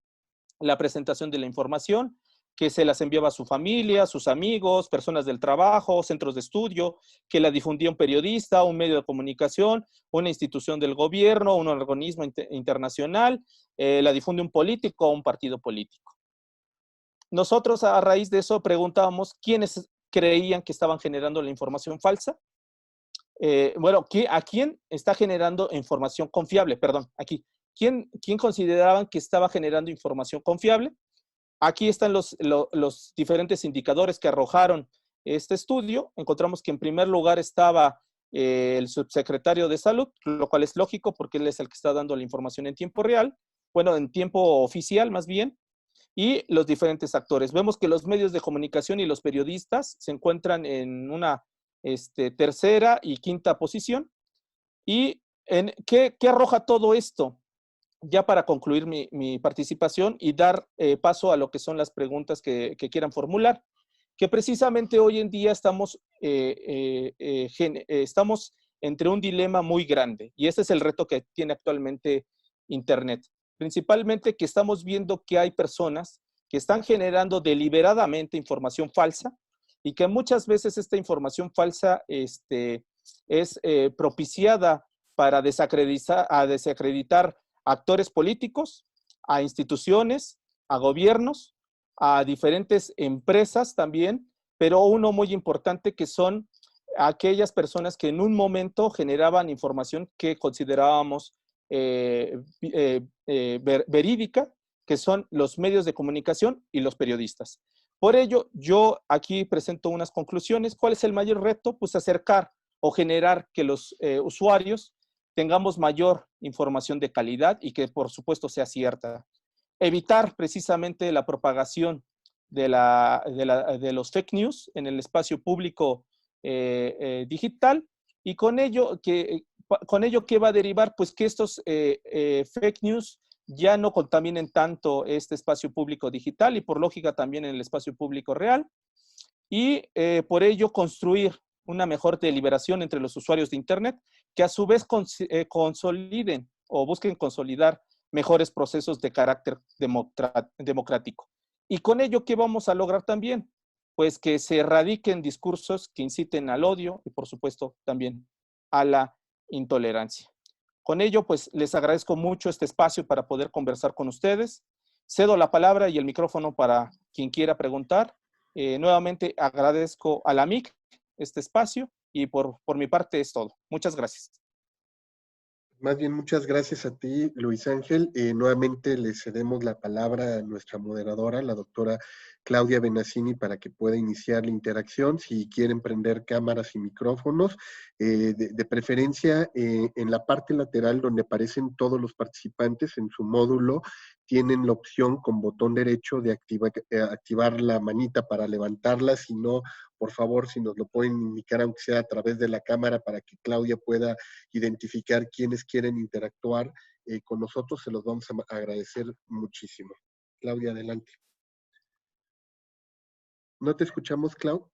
la presentación de la información, que se las enviaba a su familia, a sus amigos, personas del trabajo, centros de estudio, que la difundía un periodista, un medio de comunicación, una institución del gobierno, un organismo internacional, la difunde un político o un partido político. Nosotros a raíz de eso preguntábamos quiénes creían que estaban generando la información falsa. Bueno, ¿a quién está generando información confiable? Perdón, aquí. ¿Quién consideraban que estaba generando información confiable? Aquí están los diferentes indicadores que arrojaron este estudio. Encontramos que en primer lugar estaba el subsecretario de Salud, lo cual es lógico porque él es el que está dando la información en tiempo real, bueno, en tiempo oficial más bien, y los diferentes actores. Vemos que los medios de comunicación y los periodistas se encuentran en una tercera y quinta posición. ¿Y qué arroja todo esto? Ya para concluir mi participación y dar paso a lo que son las preguntas que quieran formular, que precisamente hoy en día estamos entre un dilema muy grande, y este es el reto que tiene actualmente Internet. Principalmente que estamos viendo que hay personas que están generando deliberadamente información falsa y que muchas veces esta información falsa es propiciada para desacreditar actores políticos, a instituciones, a gobiernos, a diferentes empresas también, pero uno muy importante que son aquellas personas que en un momento generaban información que considerábamos verídica, que son los medios de comunicación y los periodistas. Por ello, yo aquí presento unas conclusiones. ¿Cuál es el mayor reto? Pues acercar o generar que los usuarios tengamos mayor información de calidad y que por supuesto sea cierta. Evitar precisamente la propagación de los fake news en el espacio público digital, y con ello, ¿qué va a derivar? Pues que estos fake news ya no contaminen tanto este espacio público digital y por lógica también en el espacio público real, y por ello construir una mejor deliberación entre los usuarios de Internet que a su vez consoliden o busquen consolidar mejores procesos de carácter democrático. Y con ello, ¿qué vamos a lograr también? Pues que se erradiquen discursos que inciten al odio y por supuesto también a la intolerancia. Con ello, pues les agradezco mucho este espacio para poder conversar con ustedes. Cedo la palabra y el micrófono para quien quiera preguntar. Nuevamente agradezco a la MIC este espacio y por mi parte es todo. Muchas gracias. Más bien, muchas gracias a ti, Luis Ángel. Nuevamente le cedemos la palabra a nuestra moderadora, la doctora Claudia Benassini, para que pueda iniciar la interacción. Si quieren prender cámaras y micrófonos, de preferencia en la parte lateral donde aparecen todos los participantes en su módulo, tienen la opción con botón derecho de activar la manita para levantarla. Si no, por favor, si nos lo pueden indicar, aunque sea a través de la cámara, para que Claudia pueda identificar quiénes quieren interactuar con nosotros, se los vamos a agradecer muchísimo. Claudia, adelante. ¿No te escuchamos, Clau?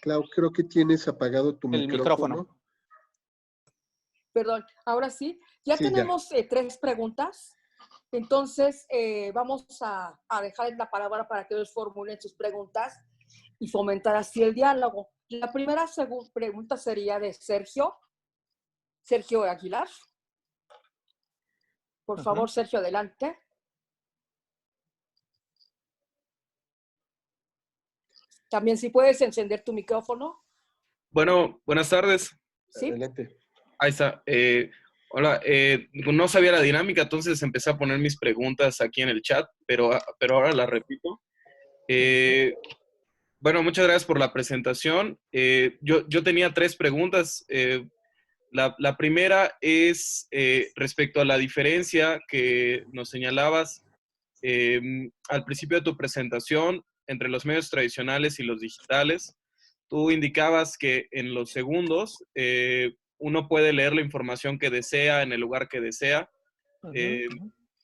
Clau, creo que tienes apagado tu micrófono. Perdón, ahora sí. Ya tenemos 3 preguntas. Entonces, vamos a dejar la palabra para que ellos formulen sus preguntas y fomentar así el diálogo. La primera pregunta sería de Sergio Aguilar. Por favor, Sergio, adelante. También si puedes encender tu micrófono. Bueno, buenas tardes. Sí. Adelante. Ahí está. Hola, no sabía la dinámica, entonces empecé a poner mis preguntas aquí en el chat, pero ahora las repito. Bueno, muchas gracias por la presentación. Yo tenía 3 preguntas. La primera es respecto a la diferencia que nos señalabas al principio de tu presentación entre los medios tradicionales y los digitales. Tú indicabas que en los segundos uno puede leer la información que desea en el lugar que desea. Eh,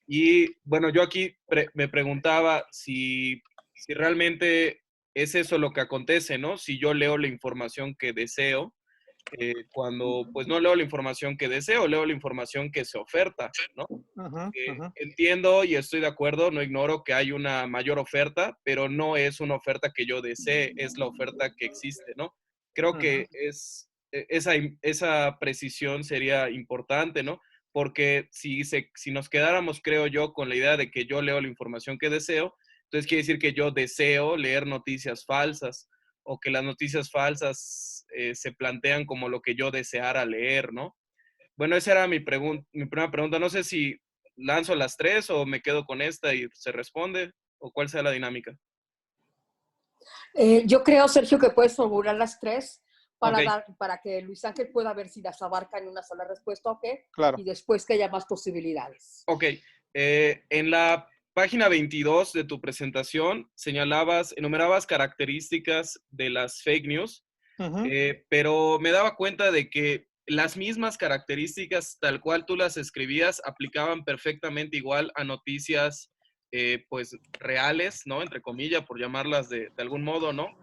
y bueno, yo aquí me preguntaba si realmente es eso lo que acontece, ¿no? Si yo leo la información que deseo, cuando pues no leo la información que deseo, leo la información que se oferta, ¿no? Entiendo y estoy de acuerdo, no ignoro que hay una mayor oferta, pero no es una oferta que yo desee, es la oferta que existe, ¿no? Creo que esa precisión sería importante, ¿no? Porque si nos quedáramos, creo yo, con la idea de que yo leo la información que deseo, entonces quiere decir que yo deseo leer noticias falsas o que las noticias falsas se plantean como lo que yo deseara leer, ¿no? Bueno, esa era mi primera pregunta. No sé si lanzo las 3 o me quedo con esta y se responde, o cuál sea la dinámica. Yo creo, Sergio, que puedes formular las 3 Ok. para que Luis Ángel pueda ver si las abarca en una sola respuesta o qué, Claro. y después que haya más posibilidades. Ok. En la página 22 de tu presentación enumerabas características de las fake news, pero me daba cuenta de que las mismas características, tal cual tú las escribías, aplicaban perfectamente igual a noticias, pues, reales, ¿no? Entre comillas, por llamarlas de algún modo, ¿no?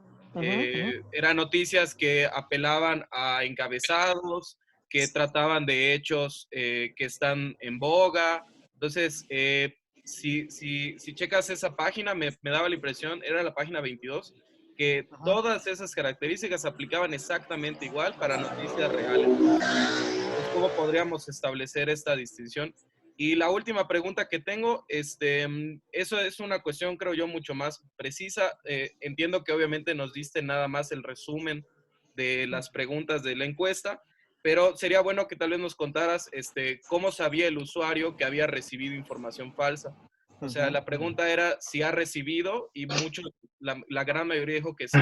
Eran noticias que apelaban a encabezados, que trataban de hechos que están en boga. Entonces, si checas esa página, me daba la impresión, era la página 22, que todas esas características aplicaban exactamente igual para noticias reales. Entonces, ¿cómo podríamos establecer esta distinción? Y la última pregunta que tengo, eso es una cuestión, creo yo, mucho más precisa. Entiendo que obviamente nos diste nada más el resumen de las preguntas de la encuesta, pero sería bueno que tal vez nos contaras cómo sabía el usuario que había recibido información falsa. O sea, la pregunta era si ha recibido, y la gran mayoría dijo que sí,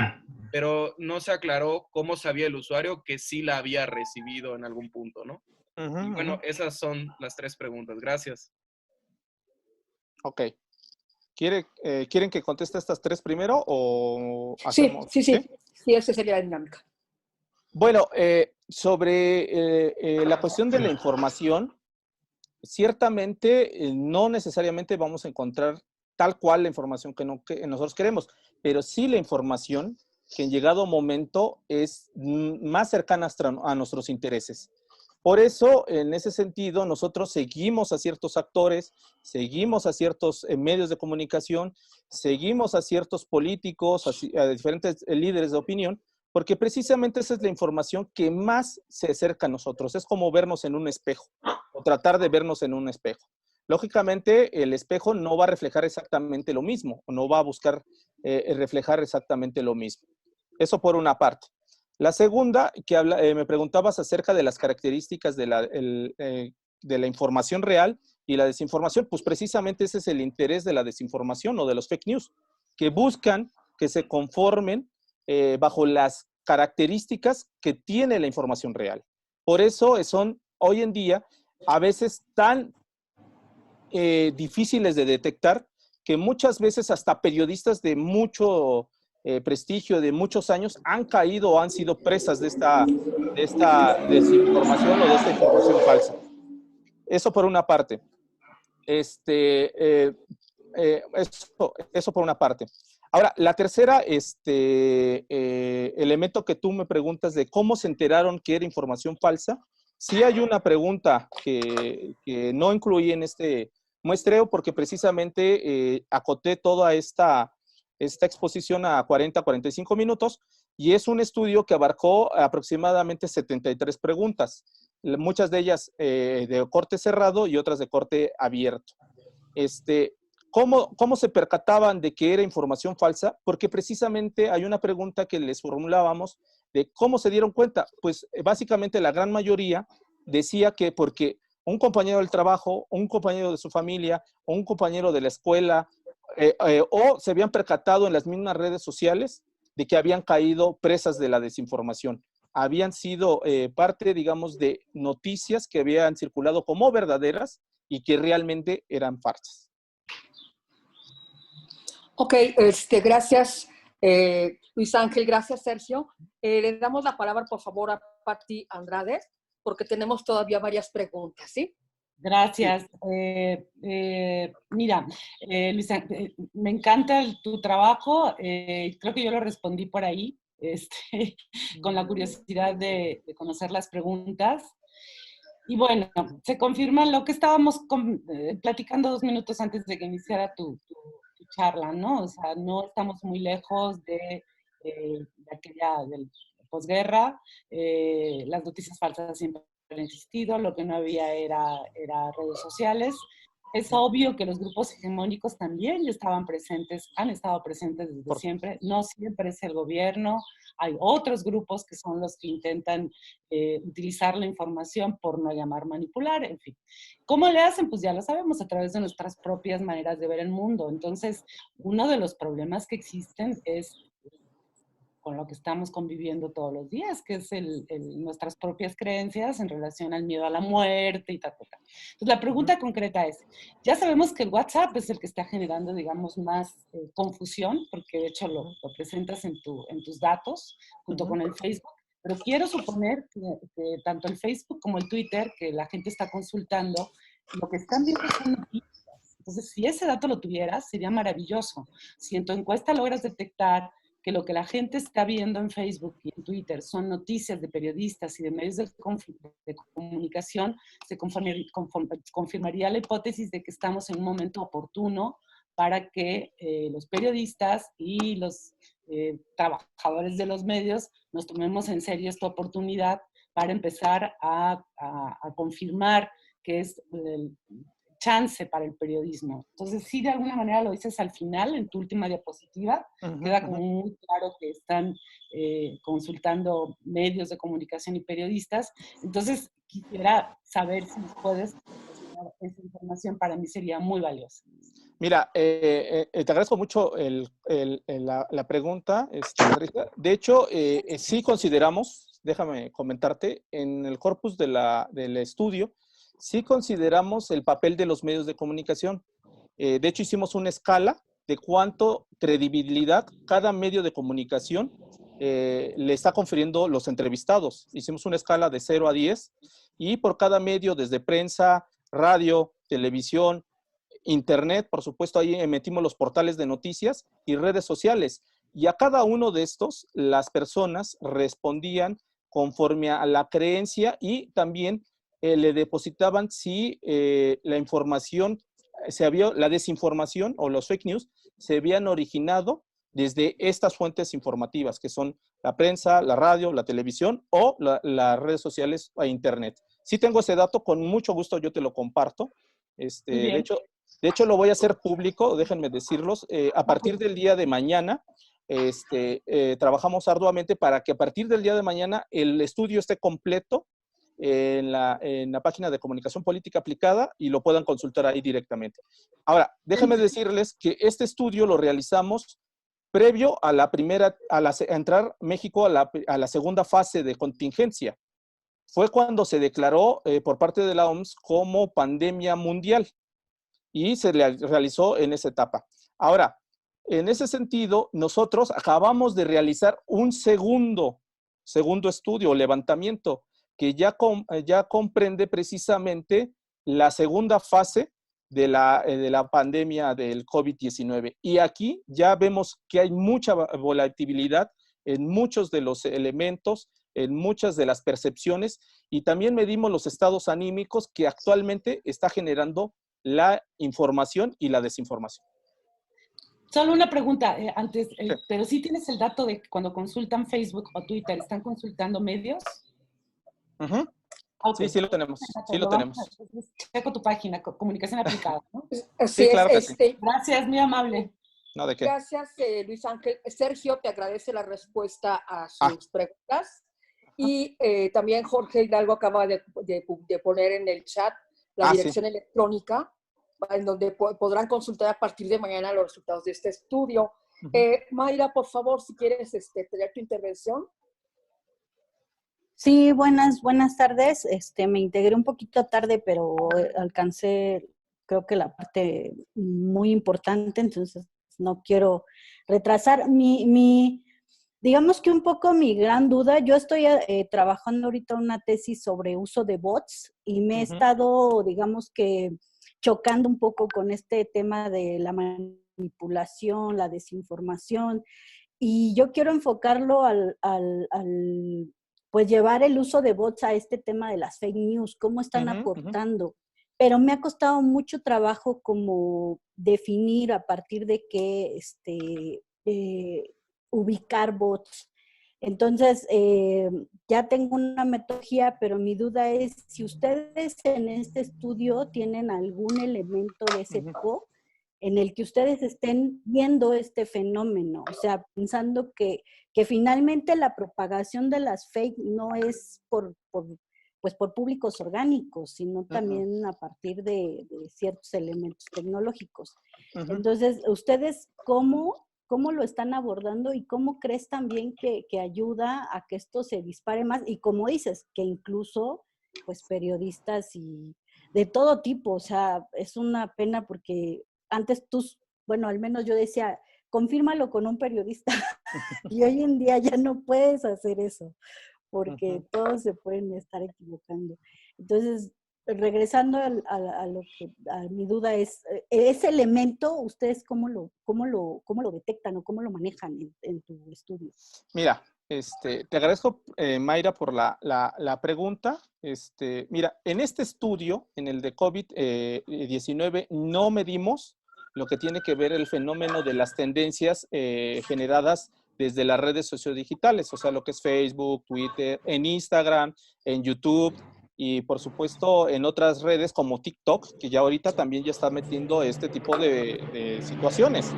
pero no se aclaró cómo sabía el usuario que sí la había recibido en algún punto, ¿no? Y bueno, esas son las 3 preguntas. Gracias. Ok. ¿Quieren que conteste estas 3 primero o Sí, hacemos? sí, esa sería la dinámica. Bueno, sobre la cuestión de la información, ciertamente no necesariamente vamos a encontrar tal cual la información que nosotros queremos, pero sí la información que en llegado momento es más cercana a nuestros intereses. Por eso, en ese sentido, nosotros seguimos a ciertos actores, seguimos a ciertos medios de comunicación, seguimos a ciertos políticos, a diferentes líderes de opinión, porque precisamente esa es la información que más se acerca a nosotros. Es como vernos en un espejo o tratar de vernos en un espejo. Lógicamente, el espejo no va a reflejar exactamente lo mismo, o no va a buscar reflejar exactamente lo mismo. Eso por una parte. La segunda, me preguntabas acerca de las características de la información real y la desinformación. Pues precisamente ese es el interés de la desinformación o de los fake news, que buscan que se conformen bajo las características que tiene la información real. Por eso son hoy en día a veces tan difíciles de detectar que muchas veces hasta periodistas de mucho prestigio, de muchos años, han caído o han sido presas de esta desinformación o de esta información falsa. Eso por una parte. Eso por una parte. Ahora, la tercera elemento que tú me preguntas de cómo se enteraron que era información falsa, sí hay una pregunta que no incluí en este muestreo porque precisamente acoté toda esta exposición a 45 minutos y es un estudio que abarcó aproximadamente 73 preguntas, muchas de ellas de corte cerrado y otras de corte abierto. ¿Cómo se percataban de que era información falsa? Porque precisamente hay una pregunta que les formulábamos de cómo se dieron cuenta. Pues básicamente la gran mayoría decía que porque un compañero del trabajo, un compañero de su familia, o un compañero de la escuela, o se habían percatado en las mismas redes sociales de que habían caído presas de la desinformación. Habían sido parte, digamos, de noticias que habían circulado como verdaderas y que realmente eran falsas. Ok, gracias, Luis Ángel, gracias, Sergio. Le damos la palabra, por favor, a Patti Andrade, porque tenemos todavía varias preguntas, ¿sí? Gracias. Mira, Luis, me encanta tu trabajo. Creo que yo lo respondí por ahí, con la curiosidad de conocer las preguntas. Y bueno, se confirma lo que estábamos platicando 2 minutos antes de que iniciara tu charla, ¿no? O sea, no estamos muy lejos de aquella del posguerra. Las noticias falsas siempre han existido, lo que no había era redes sociales. Es obvio que los grupos hegemónicos también ya estaban presentes, han estado presentes desde siempre. No siempre es el gobierno. Hay otros grupos que son los que intentan utilizar la información por no llamar manipular, en fin. ¿Cómo le hacen? Pues ya lo sabemos, a través de nuestras propias maneras de ver el mundo. Entonces, uno de los problemas que existen es con lo que estamos conviviendo todos los días, que es nuestras propias creencias en relación al miedo a la muerte y tal. Entonces, la pregunta concreta es, ya sabemos que el WhatsApp es el que está generando, digamos, más confusión, porque de hecho lo presentas en tus datos, junto con el Facebook, pero quiero suponer que tanto el Facebook como el Twitter, que la gente está consultando, lo que están viendo son noticias. Entonces, si ese dato lo tuvieras, sería maravilloso. Si en tu encuesta logras detectar que lo que la gente está viendo en Facebook y en Twitter son noticias de periodistas y de medios de comunicación, se confirmaría la hipótesis de que estamos en un momento oportuno para que los periodistas y los trabajadores de los medios nos tomemos en serio esta oportunidad para empezar a confirmar que es chance para el periodismo. Entonces, sí, de alguna manera lo dices al final, en tu última diapositiva, queda como muy claro que están consultando medios de comunicación y periodistas. Entonces, quisiera saber si nos puedes proporcionar esa información, para mí sería muy valiosa. Mira, te agradezco mucho la pregunta, Rita. De hecho, sí consideramos, déjame comentarte, en el corpus del estudio, sí consideramos el papel de los medios de comunicación. De hecho, hicimos una escala de cuánto credibilidad cada medio de comunicación le está confiriendo los entrevistados. Hicimos una escala de 0 a 10 y por cada medio, desde prensa, radio, televisión, internet, por supuesto, ahí metimos los portales de noticias y redes sociales. Y a cada uno de estos, las personas respondían conforme a la creencia y también le depositaban si la información, la desinformación o los fake news se habían originado desde estas fuentes informativas, que son la prensa, la radio, la televisión o las redes sociales e internet. Sí tengo ese dato, con mucho gusto yo te lo comparto. De hecho, lo voy a hacer público, déjenme decirlos. A partir del día de mañana, trabajamos arduamente para que a partir del día de mañana el estudio esté completo en la página de Comunicación Política Aplicada y lo puedan consultar ahí directamente. Ahora, déjenme decirles que este estudio lo realizamos previo a entrar México a la segunda fase de contingencia. Fue cuando se declaró por parte de la OMS como pandemia mundial y se realizó en esa etapa. Ahora, en ese sentido, nosotros acabamos de realizar un segundo estudio o levantamiento que ya comprende precisamente la segunda fase de la pandemia del COVID-19. Y aquí ya vemos que hay mucha volatilidad en muchos de los elementos, en muchas de las percepciones, y también medimos los estados anímicos que actualmente está generando la información y la desinformación. Solo una pregunta antes, pero sí tienes el dato de que cuando consultan Facebook o Twitter, ¿están consultando medios? Okay. Sí lo tenemos. Sí lo tenemos. Checo tu página, Comunicación Aplicada, ¿no? Sí, claro que sí. Gracias, muy amable. No, ¿de qué? Gracias, Luis Ángel. Sergio te agradece la respuesta a sus preguntas. Y también Jorge Hidalgo acaba de poner en el chat la Sí. dirección electrónica, en donde podrán consultar a partir de mañana los resultados de este estudio. Mayra, por favor, si quieres tener tu intervención. Sí, buenas tardes. Me integré un poquito tarde, pero alcancé, creo que la parte muy importante, entonces no quiero retrasar. Digamos que un poco mi gran duda, yo estoy trabajando ahorita una tesis sobre uso de bots y me he estado, digamos que, chocando un poco con este tema de la manipulación, la desinformación, y yo quiero enfocarlo pues llevar el uso de bots a este tema de las fake news, cómo están aportando. Pero me ha costado mucho trabajo como definir a partir de qué ubicar bots. Entonces, ya tengo una metodología, pero mi duda es si ustedes en este estudio tienen algún elemento de ese tipo en el que ustedes estén viendo este fenómeno, o sea, pensando que finalmente la propagación de las fake no es por públicos orgánicos, sino también a partir de ciertos elementos tecnológicos. Entonces, ¿ustedes cómo lo están abordando y cómo crees también que ayuda a que esto se dispare más? Y como dices, que incluso, pues, periodistas y de todo tipo, o sea, es una pena porque antes bueno, al menos yo decía, confírmalo con un periodista. Y hoy en día ya no puedes hacer eso, porque todos se pueden estar equivocando. Entonces, regresando a mi duda es, ese elemento, ¿ustedes cómo lo detectan o cómo lo manejan en tu estudio? Mira, te agradezco, Mayra, por la pregunta. Mira, en este estudio, en el de COVID-19, no medimos lo que tiene que ver el fenómeno de las tendencias generadas desde las redes sociodigitales, o sea, lo que es Facebook, Twitter, en Instagram, en YouTube y, por supuesto, en otras redes como TikTok, que ya ahorita también ya está metiendo este tipo de situaciones.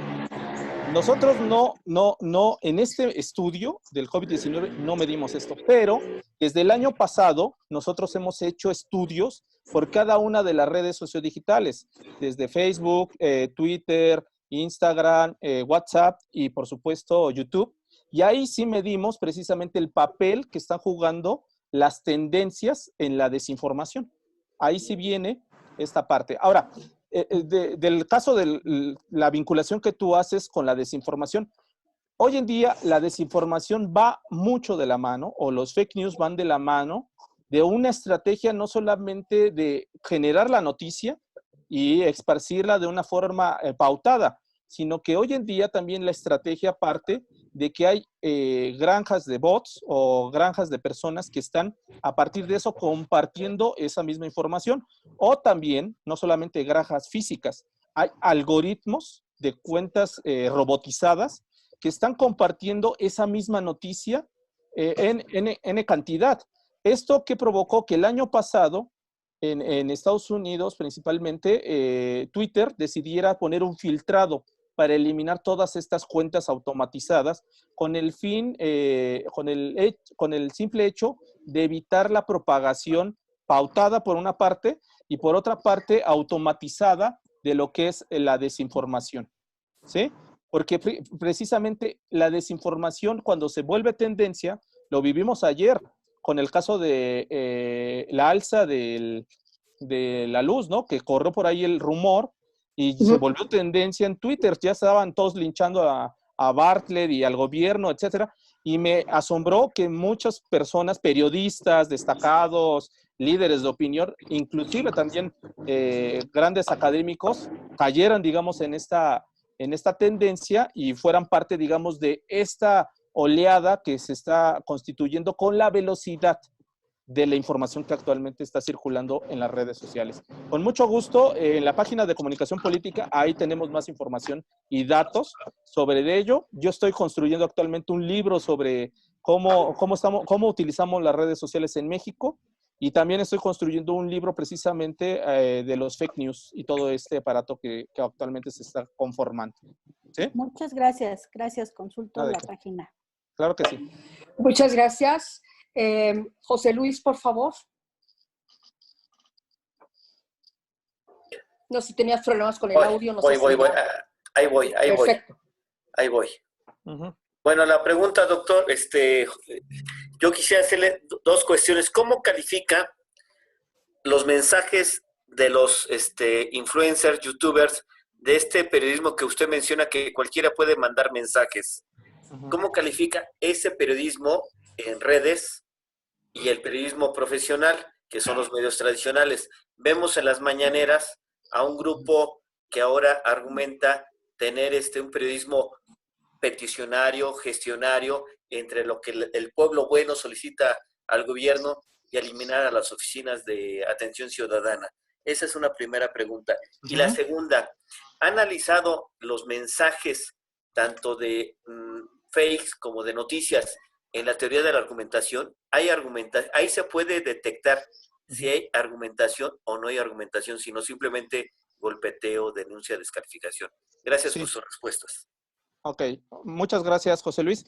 Nosotros no, en este estudio del COVID-19 no medimos esto, pero desde el año pasado nosotros hemos hecho estudios por cada una de las redes sociodigitales, desde Facebook, Twitter, Instagram, WhatsApp y por supuesto YouTube. Y ahí sí medimos precisamente el papel que están jugando las tendencias en la desinformación. Ahí sí viene esta parte. Ahora, del caso de la vinculación que tú haces con la desinformación, hoy en día la desinformación va mucho de la mano, o los fake news van de la mano, de una estrategia no solamente de generar la noticia y esparcirla de una forma pautada, sino que hoy en día también la estrategia parte de que hay granjas de bots o granjas de personas que están a partir de eso compartiendo esa misma información. O también, no solamente granjas físicas, hay algoritmos de cuentas robotizadas que están compartiendo esa misma noticia en N cantidad. Esto que provocó que el año pasado en Estados Unidos principalmente Twitter decidiera poner un filtrado para eliminar todas estas cuentas automatizadas con el fin, con el simple hecho de evitar la propagación pautada por una parte y por otra parte automatizada de lo que es la desinformación, ¿sí? Porque precisamente la desinformación cuando se vuelve tendencia, lo vivimos ayer con el caso de la alza de la luz, ¿no? Que corrió por ahí el rumor y se volvió tendencia en Twitter. Ya estaban todos linchando a Bartlett y al gobierno, etcétera. Y me asombró que muchas personas, periodistas destacados, líderes de opinión, inclusive también grandes académicos, cayeran, digamos, en esta tendencia y fueran parte, digamos, de esta oleada que se está constituyendo con la velocidad de la información que actualmente está circulando en las redes sociales. Con mucho gusto, en la página de Comunicación Política, ahí tenemos más información y datos sobre ello. Yo estoy construyendo actualmente un libro sobre cómo utilizamos las redes sociales en México y también estoy construyendo un libro precisamente de los fake news y todo este aparato que actualmente se está conformando. ¿Sí? Muchas gracias. Gracias. Consulto la página. Claro que sí. Muchas gracias. José Luis, por favor. No, si tenías problemas con el audio, no sé si voy. Ahí voy. Perfecto. Ahí voy. Bueno, la pregunta, doctor, yo quisiera hacerle dos cuestiones. ¿Cómo califica los mensajes de los influencers, youtubers, de este periodismo que usted menciona que cualquiera puede mandar mensajes? ¿Cómo califica ese periodismo en redes y el periodismo profesional, que son los medios tradicionales? Vemos en las mañaneras a un grupo que ahora argumenta tener un periodismo peticionario, gestionario, entre lo que el pueblo bueno solicita al gobierno y eliminar a las oficinas de atención ciudadana. Esa es una primera pregunta. Y la segunda, ¿ha analizado los mensajes tanto de fakes como de noticias en la teoría de la argumentación? Ahí se puede detectar si hay argumentación o no hay argumentación, sino simplemente golpeteo, denuncia, descalificación. Gracias por sus respuestas. Ok, muchas gracias, José Luis.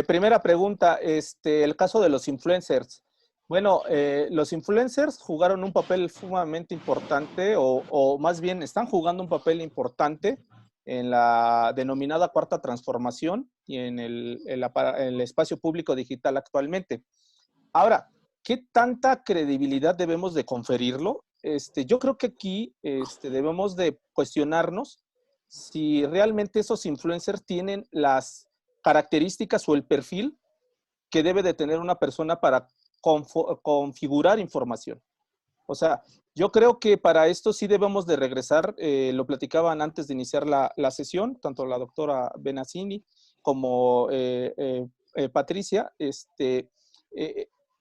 Primera pregunta, el caso de los influencers. Bueno, los influencers jugaron un papel sumamente importante, o más bien están jugando un papel importante en la denominada cuarta transformación y en el espacio público digital actualmente. Ahora, ¿qué tanta credibilidad debemos de conferirlo? Yo creo que aquí debemos de cuestionarnos si realmente esos influencers tienen las características o el perfil que debe de tener una persona para configurar información. O sea, yo creo que para esto sí debemos de regresar, lo platicaban antes de iniciar la sesión, tanto la doctora Benassini como Patricia,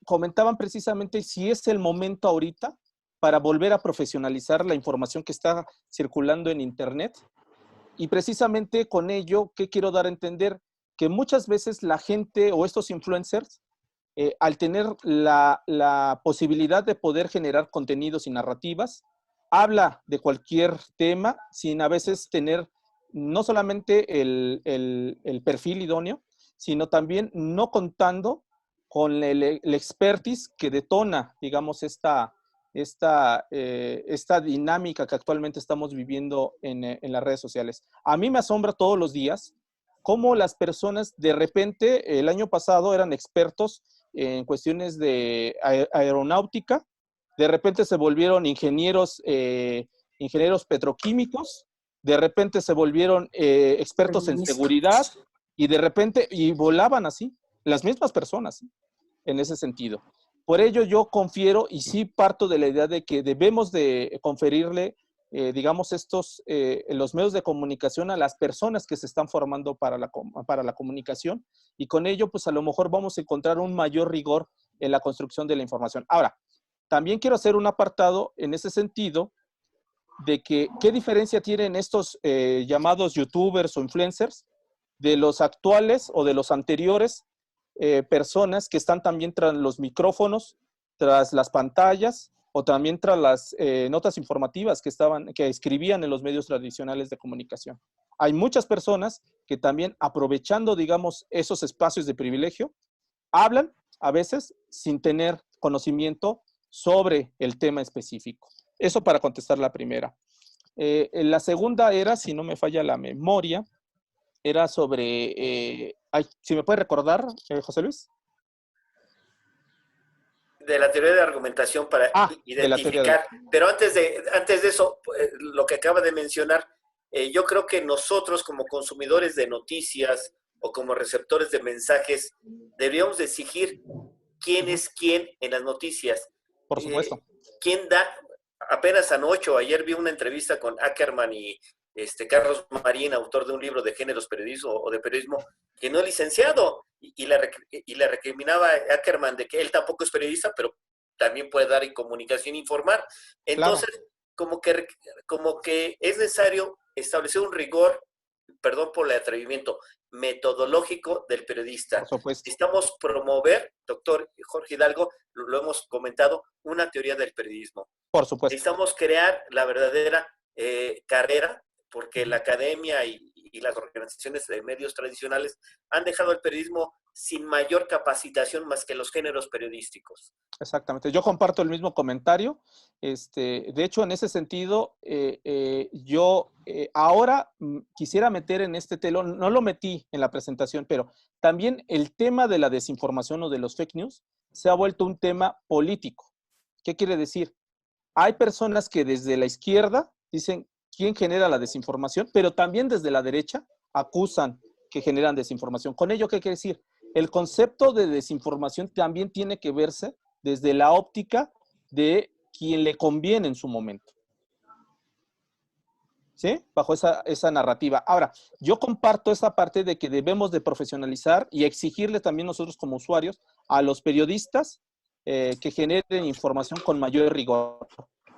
comentaban precisamente si es el momento ahorita para volver a profesionalizar la información que está circulando en Internet. Y precisamente con ello, ¿qué quiero dar a entender? Que muchas veces la gente o estos influencers, al tener la posibilidad de poder generar contenidos y narrativas, habla de cualquier tema sin a veces tener no solamente el perfil idóneo, sino también no contando con el expertise que detona, digamos, esta dinámica que actualmente estamos viviendo en las redes sociales. A mí me asombra todos los días cómo las personas de repente, el año pasado eran expertos en cuestiones de aeronáutica, de repente se volvieron ingenieros petroquímicos, de repente se volvieron expertos en seguridad y de repente, y volaban así, las mismas personas, ¿sí? En ese sentido. Por ello yo confiero y sí parto de la idea de que debemos de conferirle, digamos, los medios de comunicación a las personas que se están formando para la comunicación, y con ello pues a lo mejor vamos a encontrar un mayor rigor en la construcción de la información. Ahora, también quiero hacer un apartado en ese sentido de que qué diferencia tienen estos llamados youtubers o influencers de los actuales o de los anteriores personas que están también tras los micrófonos, tras las pantallas o también tras las notas informativas que escribían en los medios tradicionales de comunicación. Hay muchas personas que también, aprovechando, digamos, esos espacios de privilegio, hablan a veces sin tener conocimiento sobre el tema específico. Eso para contestar la primera. La segunda era, si no me falla la memoria, era sobre, si me puede recordar, José Luis. De la teoría de argumentación para identificar. Pero antes de eso, lo que acaba de mencionar, yo creo que nosotros como consumidores de noticias o como receptores de mensajes deberíamos de exigir quién es quién en las noticias. Por supuesto. ¿Quién da? Apenas anoche o ayer vi una entrevista con Ackerman y Carlos Marín, autor de un libro de géneros periodismo o de periodismo, que no es licenciado, y le recriminaba a Ackerman de que él tampoco es periodista, pero también puede dar en comunicación e informar. Entonces, claro, como que es necesario establecer un rigor, perdón por el atrevimiento, metodológico del periodista. Por supuesto. Necesitamos promover, doctor Jorge Hidalgo, lo hemos comentado, una teoría del periodismo. Por supuesto. Necesitamos crear la verdadera carrera, porque la academia y y las organizaciones de medios tradicionales han dejado el periodismo sin mayor capacitación más que los géneros periodísticos. Exactamente. Yo comparto el mismo comentario. De hecho, en ese sentido, yo ahora quisiera meter en este telón, no lo metí en la presentación, pero también el tema de la desinformación o de los fake news se ha vuelto un tema político. ¿Qué quiere decir? Hay personas que desde la izquierda dicen quién genera la desinformación, pero también desde la derecha acusan que generan desinformación. ¿Con ello qué quiere decir? El concepto de desinformación también tiene que verse desde la óptica de quien le conviene en su momento. ¿Sí? Bajo esa narrativa. Ahora, yo comparto esa parte de que debemos de profesionalizar y exigirle también nosotros como usuarios a los periodistas que generen información con mayor rigor.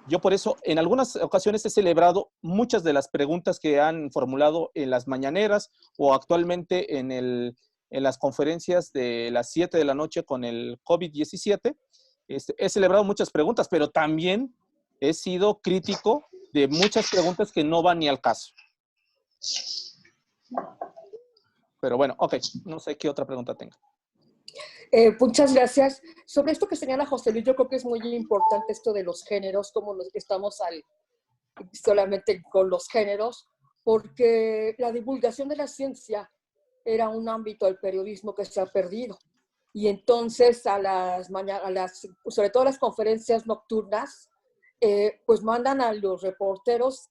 Yo por eso en algunas ocasiones he celebrado muchas de las preguntas que han formulado en las mañaneras o actualmente en las conferencias de las 7 de la noche con el COVID-17. He celebrado muchas preguntas, pero también he sido crítico de muchas preguntas que no van ni al caso. Pero bueno, ok, no sé qué otra pregunta tenga. Muchas gracias. Sobre esto que señala José Luis, yo creo que es muy importante esto de los géneros, como estamos solamente con los géneros, porque la divulgación de la ciencia era un ámbito del periodismo que se ha perdido. Y entonces sobre todo las conferencias nocturnas, pues mandan a los reporteros,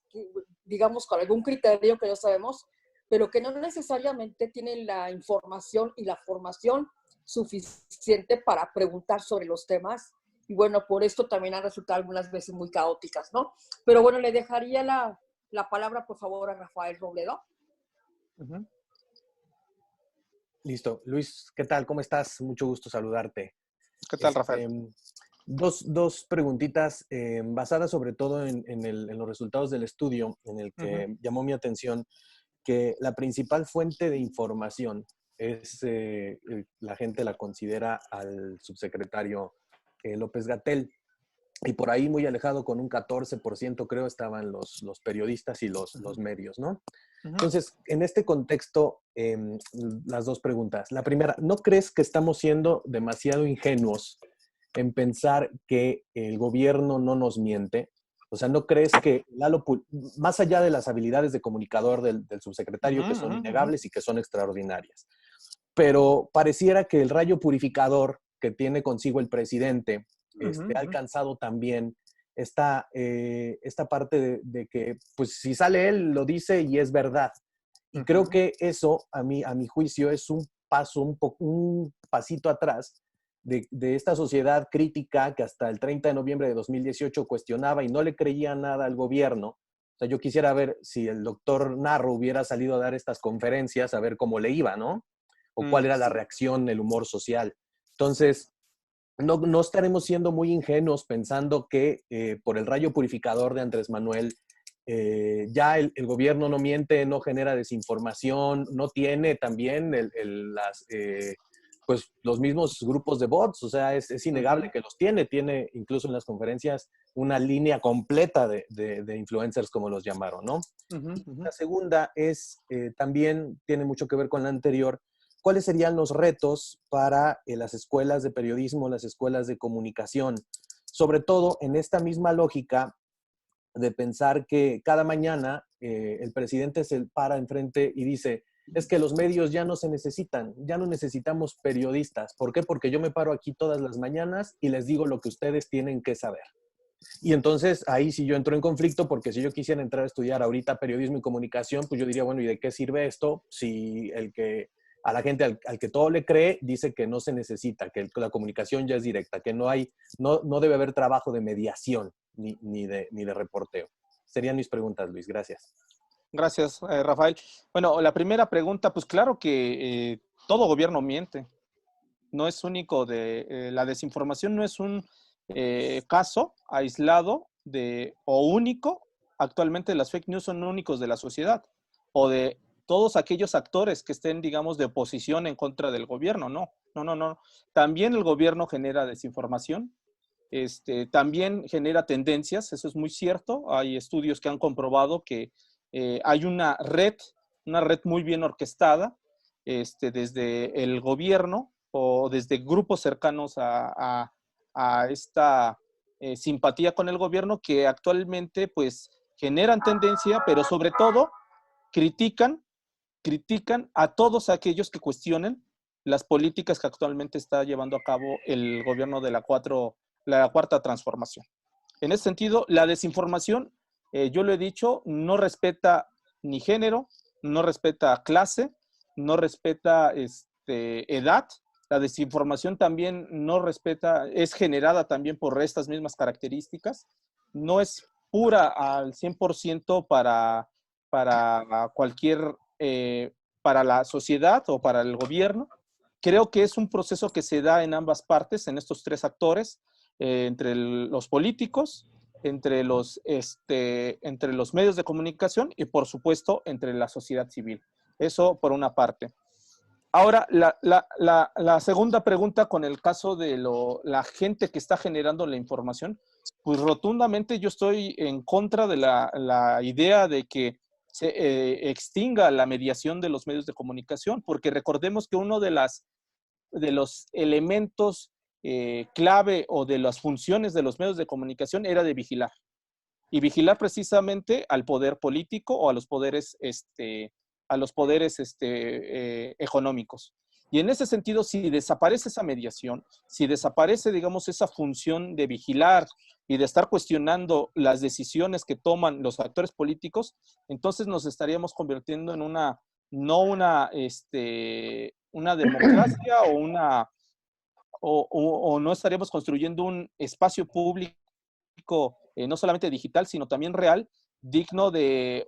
digamos, con algún criterio que no sabemos, pero que no necesariamente tienen la información y la formación suficiente para preguntar sobre los temas. Y bueno, por esto también han resultado algunas veces muy caóticas, ¿no? Pero bueno, le dejaría la palabra, por favor, a Rafael Robledo. Uh-huh. Listo. Luis, ¿qué tal? ¿Cómo estás? Mucho gusto saludarte. ¿Qué tal, Rafael? Dos preguntitas basadas sobre todo en los resultados del estudio, en el que llamó mi atención que la principal fuente de información es, la gente la considera al subsecretario López-Gatell. Y por ahí muy alejado, con un 14% creo, estaban los periodistas y los medios, ¿no? Entonces, en este contexto, las dos preguntas. La primera, ¿no crees que estamos siendo demasiado ingenuos en pensar que el gobierno no nos miente? O sea, ¿no crees que más allá de las habilidades de comunicador del subsecretario, que son innegables y que son extraordinarias, pero pareciera que el rayo purificador que tiene consigo el presidente ha alcanzado también esta parte de que, pues, si sale él, lo dice y es verdad. Y creo que eso, a mi juicio, es un pasito atrás de esta sociedad crítica que hasta el 30 de noviembre de 2018 cuestionaba y no le creía nada al gobierno. O sea, yo quisiera ver si el doctor Narro hubiera salido a dar estas conferencias, a ver cómo le iba, ¿no? O cuál era la reacción, el humor social. Entonces, no estaremos siendo muy ingenuos pensando que por el rayo purificador de Andrés Manuel, ya el gobierno no miente, no genera desinformación, no tiene también pues los mismos grupos de bots. O sea, es innegable que los tiene incluso en las conferencias una línea completa de influencers, como los llamaron, ¿no? La segunda es, también tiene mucho que ver con la anterior. ¿Cuáles serían los retos para las escuelas de periodismo, las escuelas de comunicación? Sobre todo en esta misma lógica de pensar que cada mañana el presidente se para enfrente y dice, es que los medios ya no se necesitan, ya no necesitamos periodistas. ¿Por qué? Porque yo me paro aquí todas las mañanas y les digo lo que ustedes tienen que saber. Y entonces ahí sí yo entro en conflicto, porque si yo quisiera entrar a estudiar ahorita periodismo y comunicación, pues yo diría, bueno, ¿y de qué sirve esto si a la gente al que todo le cree dice que no se necesita, que la comunicación ya es directa, que no debe haber trabajo de mediación ni de reporteo? Serían mis preguntas, Luis. Gracias. Gracias, Rafael. Bueno, la primera pregunta, pues claro que todo gobierno miente. No es único la desinformación no es un caso aislado o único. Actualmente las fake news son únicos de la sociedad o de todos aquellos actores que estén, digamos, de oposición en contra del gobierno. No. También el gobierno genera desinformación. También genera tendencias, eso es muy cierto. Hay estudios que han comprobado que hay una red una red muy bien orquestada desde el gobierno o desde grupos cercanos a esta simpatía con el gobierno, que actualmente pues generan tendencia, pero sobre todo critican a todos aquellos que cuestionen las políticas que actualmente está llevando a cabo el gobierno de la cuarta transformación. En ese sentido, la desinformación, yo lo he dicho, no respeta ni género, no respeta clase, no respeta edad. La desinformación también no respeta, es generada también por estas mismas características. No es pura al 100% para cualquier, para la sociedad o para el gobierno. Creo que es un proceso que se da en ambas partes, en estos tres actores, entre los políticos, entre los medios de comunicación y, por supuesto, entre la sociedad civil. Eso por una parte. Ahora, la segunda pregunta con el caso de la gente que está generando la información, pues rotundamente yo estoy en contra de la idea de que se extinga la mediación de los medios de comunicación, porque recordemos que uno de los elementos clave o de las funciones de los medios de comunicación era de vigilar. Y vigilar precisamente al poder político o a los poderes económicos. Y en ese sentido, si desaparece esa mediación, si desaparece, digamos, esa función de vigilar y de estar cuestionando las decisiones que toman los actores políticos, entonces nos estaríamos convirtiendo en una democracia o no estaríamos construyendo un espacio público, no solamente digital, sino también real, digno de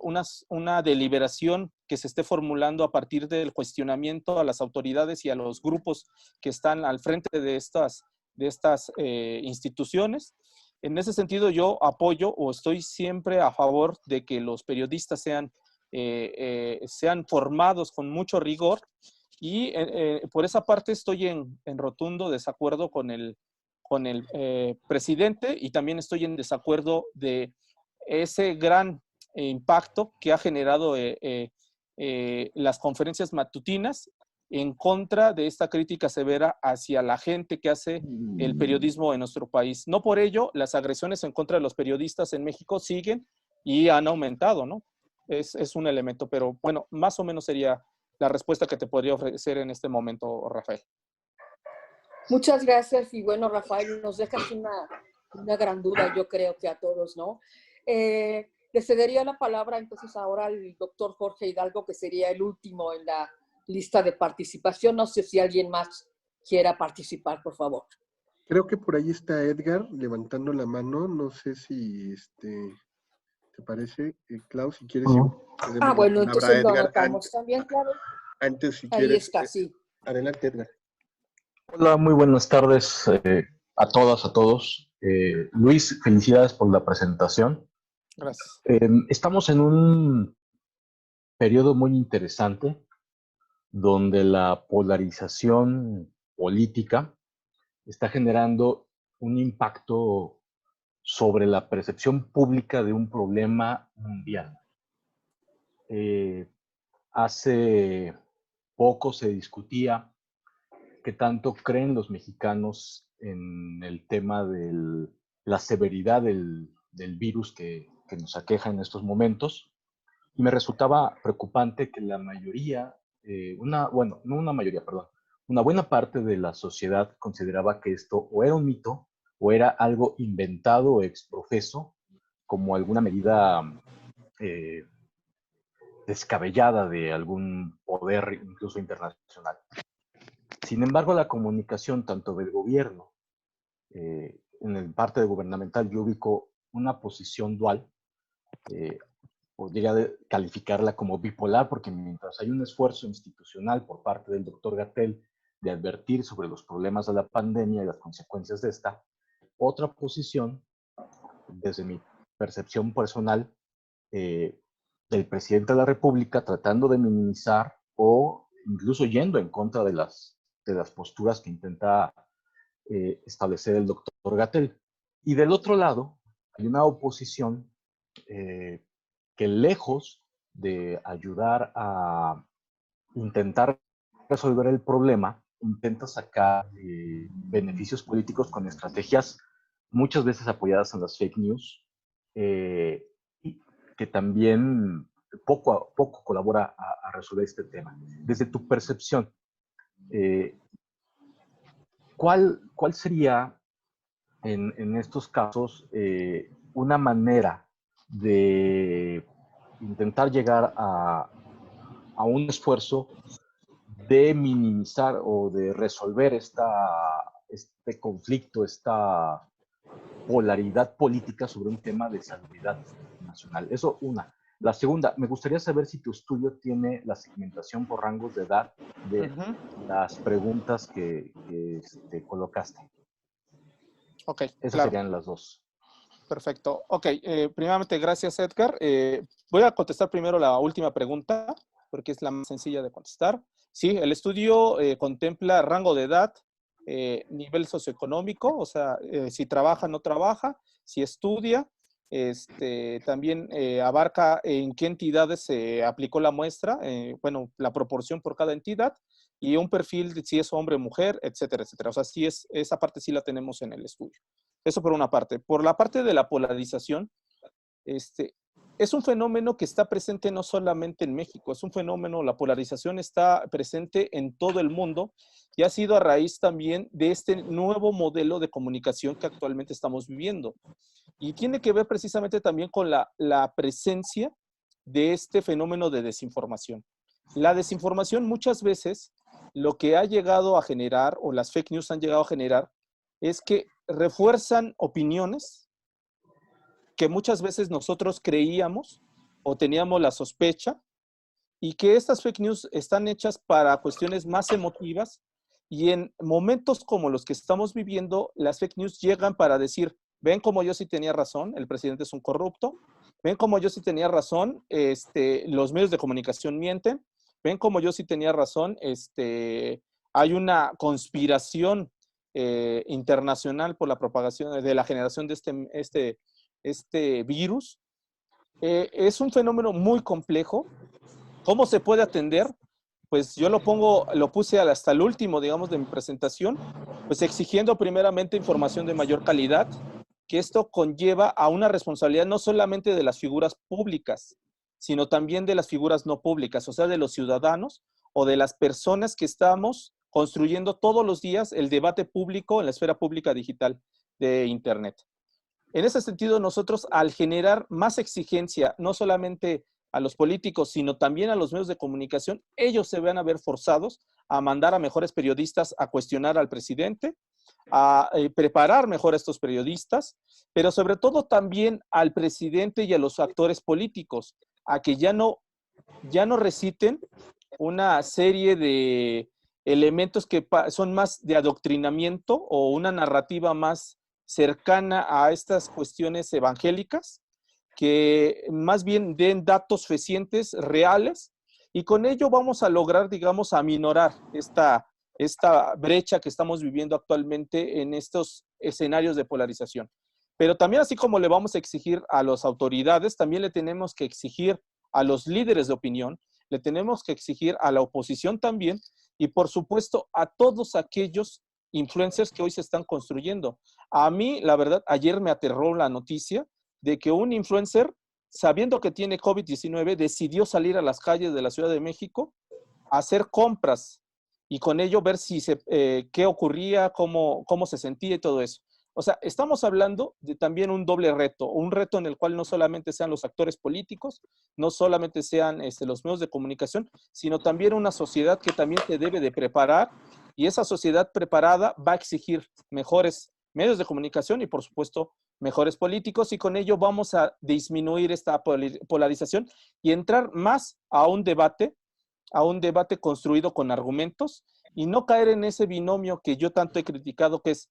una deliberación que se esté formulando a partir del cuestionamiento a las autoridades y a los grupos que están al frente de estas instituciones. En ese sentido, yo apoyo o estoy siempre a favor de que los periodistas sean formados con mucho rigor, y por esa parte estoy en rotundo desacuerdo con el presidente, y también estoy en desacuerdo de ese gran impacto que ha generado las conferencias matutinas en contra de esta crítica severa hacia la gente que hace el periodismo en nuestro país. No por ello, las agresiones en contra de los periodistas en México siguen y han aumentado, ¿no? Es un elemento, pero bueno, más o menos sería la respuesta que te podría ofrecer en este momento, Rafael. Muchas gracias. Y bueno, Rafael, nos dejas una gran duda, yo creo que a todos, ¿no? Le cedería la palabra entonces ahora al doctor Jorge Hidalgo, que sería el último en la lista de participación. No sé si alguien más quiera participar, por favor. Creo que por ahí está Edgar levantando la mano. No sé si ¿te parece, Klaus? Si quieres. Bueno, entonces lo anotamos también, claro. Antes, si ahí quieres. Ahí está, sí. Adelante, Edgar. Hola, muy buenas tardes a todas, a todos. Luis, felicidades por la presentación. Gracias. Estamos en un periodo muy interesante donde la polarización política está generando un impacto sobre la percepción pública de un problema mundial. Hace poco se discutía qué tanto creen los mexicanos en el tema de la severidad del virus que nos aqueja en estos momentos. Y me resultaba preocupante que la mayoría, una buena parte de la sociedad consideraba que esto o era un mito o era algo inventado o exprofeso como alguna medida descabellada de algún poder, incluso internacional. Sin embargo, la comunicación tanto del gobierno, en el parte gubernamental yo ubico una posición dual, podría calificarla como bipolar, porque mientras hay un esfuerzo institucional por parte del doctor Gatell de advertir sobre los problemas de la pandemia y las consecuencias de esta, otra posición, desde mi percepción personal, del presidente de la República tratando de minimizar o incluso yendo en contra de las posturas que intenta establecer el doctor Gatell. Y del otro lado, hay una oposición que lejos de ayudar a intentar resolver el problema, intenta sacar beneficios políticos con estrategias muchas veces apoyadas en las fake news, y que también poco a poco colabora a resolver este tema. Desde tu percepción, ¿cuál sería en estos casos una manera de intentar llegar a un esfuerzo de minimizar o de resolver este conflicto, esta polaridad política sobre un tema de seguridad nacional? Eso una. La segunda, me gustaría saber si tu estudio tiene la segmentación por rangos de edad de las preguntas que colocaste. Ok, Esas claro. serían las dos. Perfecto. Ok, primeramente, gracias, Edgar. Voy a contestar primero la última pregunta, porque es la más sencilla de contestar. Sí, el estudio contempla rango de edad, nivel socioeconómico, o sea, si trabaja o no trabaja, si estudia, también abarca en qué entidades se aplicó la muestra, bueno, la proporción por cada entidad, y un perfil de si es hombre o mujer, etcétera, etcétera. O sea, sí esa parte sí la tenemos en el estudio. Eso por una parte. Por la parte de la polarización, es un fenómeno que está presente no solamente en México, es un fenómeno, la polarización está presente en todo el mundo y ha sido a raíz también de este nuevo modelo de comunicación que actualmente estamos viviendo. Y tiene que ver precisamente también con la presencia de este fenómeno de desinformación. La desinformación muchas veces lo que ha llegado a generar, o las fake news han llegado a generar, es que refuerzan opiniones que muchas veces nosotros creíamos o teníamos la sospecha, y que estas fake news están hechas para cuestiones más emotivas, y en momentos como los que estamos viviendo, las fake news llegan para decir, ven como yo sí tenía razón, el presidente es un corrupto, ven como yo sí tenía razón, los medios de comunicación mienten, ven como yo sí tenía razón, hay una conspiración internacional por la propagación de la generación de este virus. Es un fenómeno muy complejo. ¿Cómo se puede atender? Pues yo lo puse hasta el último, digamos, de mi presentación, pues exigiendo primeramente información de mayor calidad, que esto conlleva a una responsabilidad no solamente de las figuras públicas, sino también de las figuras no públicas, o sea, de los ciudadanos o de las personas que estamos construyendo todos los días el debate público en la esfera pública digital de Internet. En ese sentido, nosotros, al generar más exigencia, no solamente a los políticos, sino también a los medios de comunicación, ellos se van a ver forzados a mandar a mejores periodistas a cuestionar al presidente, a preparar mejor a estos periodistas, pero sobre todo también al presidente y a los actores políticos, a que ya no reciten una serie de elementos que son más de adoctrinamiento o una narrativa más cercana a estas cuestiones evangélicas, que más bien den datos fehacientes, reales, y con ello vamos a lograr, digamos, aminorar esta brecha que estamos viviendo actualmente en estos escenarios de polarización. Pero también, así como le vamos a exigir a las autoridades, también le tenemos que exigir a los líderes de opinión, le tenemos que exigir a la oposición también, y por supuesto a todos aquellos influencers que hoy se están construyendo. A mí, la verdad, ayer me aterró la noticia de que un influencer, sabiendo que tiene COVID-19, decidió salir a las calles de la Ciudad de México a hacer compras y con ello ver si qué ocurría, cómo se sentía y todo eso. O sea, estamos hablando de también un doble reto, un reto en el cual no solamente sean los actores políticos, no solamente sean los medios de comunicación, sino también una sociedad que también se debe de preparar, y esa sociedad preparada va a exigir mejores medios de comunicación y, por supuesto, mejores políticos, y con ello vamos a disminuir esta polarización y entrar más a un debate construido con argumentos, y no caer en ese binomio que yo tanto he criticado, que es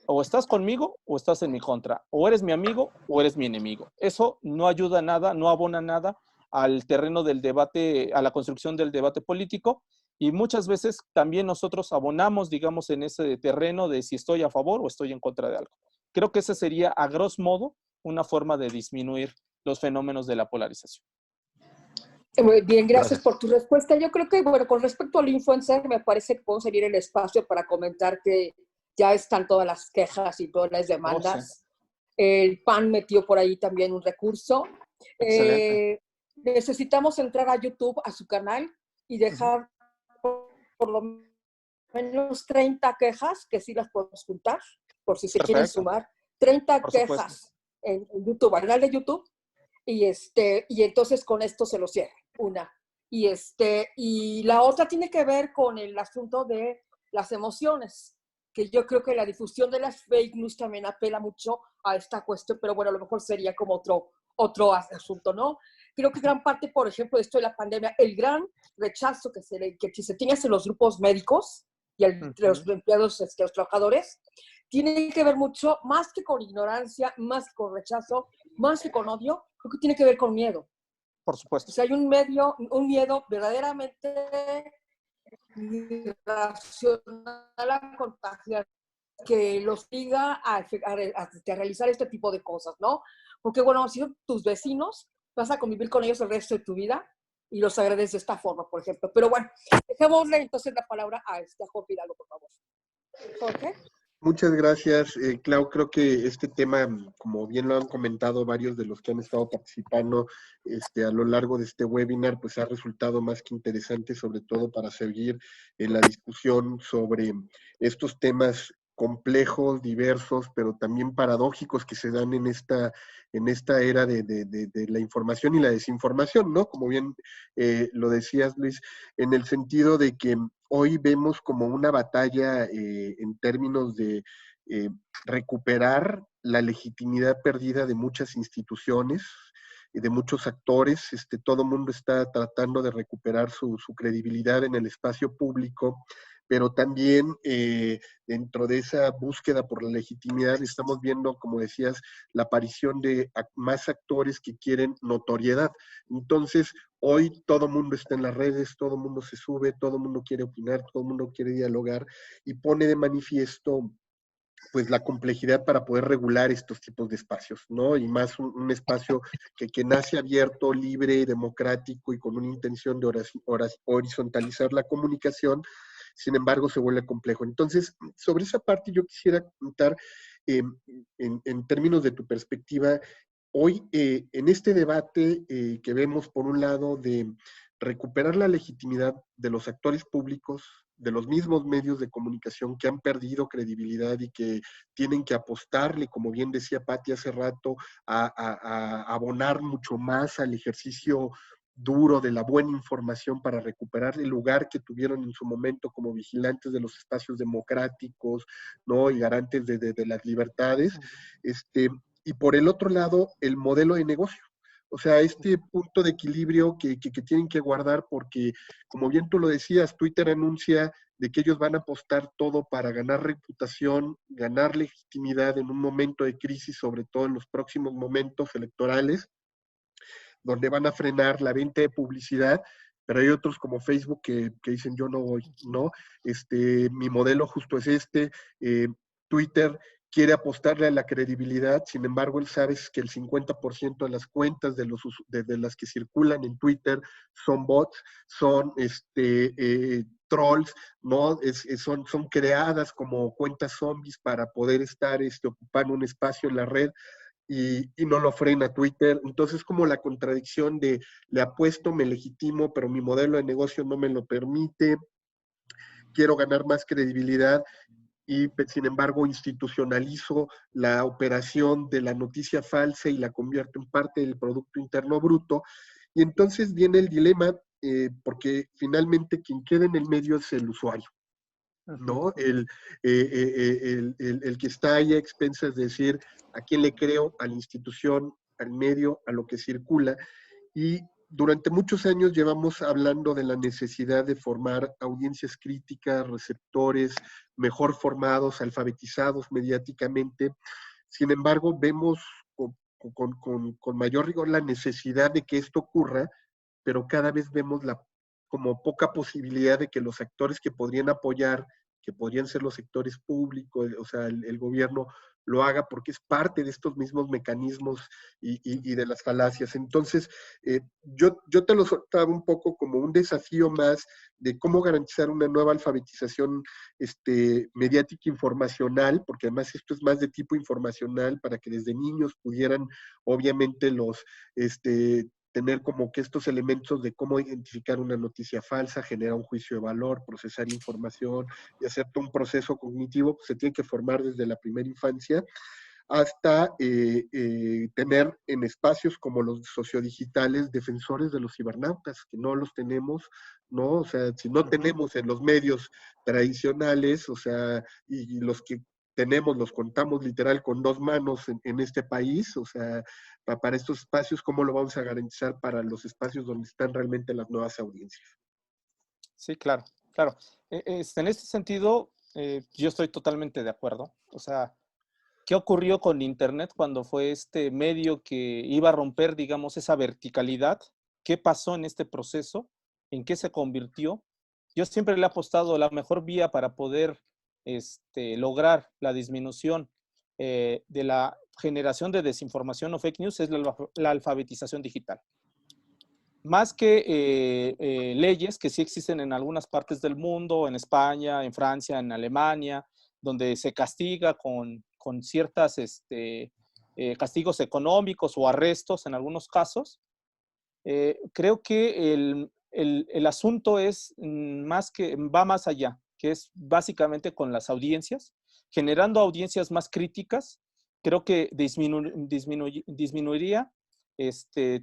o estás conmigo o estás en mi contra, o eres mi amigo o eres mi enemigo. Eso no ayuda a nada, no abona nada al terreno del debate, a la construcción del debate político, y muchas veces también nosotros abonamos, digamos, en ese terreno de si estoy a favor o estoy en contra de algo. Creo que esa sería, a grosso modo, una forma de disminuir los fenómenos de la polarización. Muy bien, gracias Gracias. por tu respuesta. Yo creo que, bueno, con respecto al influencer, me parece que podemos seguir el espacio para comentar que ya están todas las quejas y todas las demandas. El PAN metió por ahí también un recurso. Excelente. Necesitamos entrar a YouTube, a su canal, y dejar por lo menos 30 quejas, que sí las podemos juntar, por si se quieren Perfecto. sumar. 30 Por supuesto. quejas en YouTube, al canal de YouTube, y entonces con esto se lo cierra, una. Y la otra tiene que ver con el asunto de las emociones, que yo creo que la difusión de las fake news también apela mucho a esta cuestión, pero bueno, a lo mejor sería como otro asunto, ¿no? Creo que gran parte, por ejemplo, de esto de la pandemia, el gran rechazo que se tiene hacia los grupos médicos y entre los empleados, los trabajadores, tiene que ver mucho, más que con ignorancia, más que con rechazo, más que con odio, creo que tiene que ver con miedo. Por supuesto. O sea, hay un miedo verdaderamente irracional a contagiar, que los obliga a realizar este tipo de cosas, ¿no? Porque, bueno, si son tus vecinos, vas a convivir con ellos el resto de tu vida y los agredes de esta forma, por ejemplo. Pero bueno, dejémosle entonces la palabra a Jorge Hidalgo, por favor. Jorge. Muchas gracias, Clau. Creo que este tema, como bien lo han comentado varios de los que han estado participando a lo largo de este webinar, pues ha resultado más que interesante, sobre todo para seguir en la discusión sobre estos temas complejos, diversos, pero también paradójicos que se dan en esta era de la información y la desinformación, ¿no? Como bien lo decías, Luis, en el sentido de que hoy vemos como una batalla en términos de recuperar la legitimidad perdida de muchas instituciones y de muchos actores. Todo el mundo está tratando de recuperar su credibilidad en el espacio público, pero también dentro de esa búsqueda por la legitimidad estamos viendo, como decías, la aparición de más actores que quieren notoriedad. Entonces, hoy todo el mundo está en las redes, todo el mundo se sube, todo el mundo quiere opinar, todo el mundo quiere dialogar y pone de manifiesto pues la complejidad para poder regular estos tipos de espacios, ¿no? Y más un espacio que nace abierto, libre, democrático y con una intención de horizontalizar la comunicación, sin embargo se vuelve complejo. Entonces, sobre esa parte yo quisiera comentar, en términos de tu perspectiva, hoy en este debate que vemos por un lado de recuperar la legitimidad de los actores públicos, de los mismos medios de comunicación que han perdido credibilidad y que tienen que apostarle, como bien decía Patti hace rato, a abonar mucho más al ejercicio duro de la buena información para recuperar el lugar que tuvieron en su momento como vigilantes de los espacios democráticos, ¿no? Y garantes de las libertades. Y por el otro lado, el modelo de negocio. O sea, este punto de equilibrio que tienen que guardar porque, como bien tú lo decías, Twitter anuncia de que ellos van a apostar todo para ganar reputación, ganar legitimidad en un momento de crisis, sobre todo en los próximos momentos electorales, donde van a frenar la venta de publicidad, pero hay otros como Facebook que dicen yo no voy, ¿no? Mi modelo justo es Twitter quiere apostarle a la credibilidad, sin embargo, él sabe que el 50% de las cuentas de las que circulan en Twitter son bots, son trolls, ¿no? Son creadas como cuentas zombies para poder estar ocupando un espacio en la red. Y no lo frena Twitter. Entonces, como la contradicción de le apuesto, me legitimo, pero mi modelo de negocio no me lo permite, quiero ganar más credibilidad y, sin embargo, institucionalizo la operación de la noticia falsa y la convierto en parte del Producto Interno Bruto. Y entonces viene el dilema, porque finalmente quien queda en el medio es el usuario, ¿no? El que está ahí a expensas de decir a quién le creo, a la institución, al medio, a lo que circula. Y durante muchos años llevamos hablando de la necesidad de formar audiencias críticas, receptores mejor formados, alfabetizados mediáticamente. Sin embargo, vemos con mayor rigor la necesidad de que esto ocurra, pero cada vez vemos como poca posibilidad de que los actores que podrían apoyar, que podrían ser los sectores públicos, o sea, el gobierno, lo haga, porque es parte de estos mismos mecanismos y de las falacias. Entonces, yo te lo soltaba un poco como un desafío más de cómo garantizar una nueva alfabetización mediática informacional, porque además esto es más de tipo informacional, para que desde niños pudieran, obviamente, tener como que estos elementos de cómo identificar una noticia falsa, generar un juicio de valor, procesar información y hacer todo un proceso cognitivo, pues se tiene que formar desde la primera infancia, hasta tener en espacios como los sociodigitales defensores de los cibernautas, que no los tenemos, ¿no? O sea, si no tenemos en los medios tradicionales, o sea, y los que tenemos, los contamos literal con dos manos en este país, o sea, para estos espacios, ¿cómo lo vamos a garantizar para los espacios donde están realmente las nuevas audiencias? Sí, claro, claro. En este sentido, yo estoy totalmente de acuerdo. O sea, ¿qué ocurrió con Internet cuando fue este medio que iba a romper, digamos, esa verticalidad? ¿Qué pasó en este proceso? ¿En qué se convirtió? Yo siempre le he apostado la mejor vía para poder lograr la disminución de la generación de desinformación o fake news es la alfabetización digital. Más que leyes que sí existen en algunas partes del mundo, en España, en Francia, en Alemania, donde se castiga con ciertos castigos económicos o arrestos en algunos casos, creo que el asunto es va más allá, que es básicamente con las audiencias, generando audiencias más críticas. Creo que disminuiría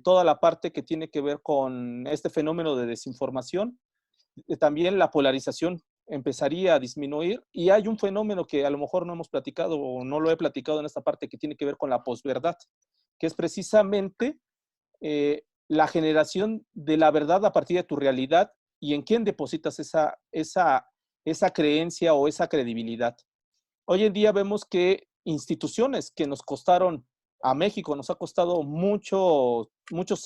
toda la parte que tiene que ver con este fenómeno de desinformación. También la polarización empezaría a disminuir, y hay un fenómeno que a lo mejor no hemos platicado o no lo he platicado en esta parte, que tiene que ver con la posverdad, que es precisamente la generación de la verdad a partir de tu realidad y en quién depositas esa creencia o esa credibilidad. Hoy en día vemos que instituciones que nos costaron, a México nos ha costado muchos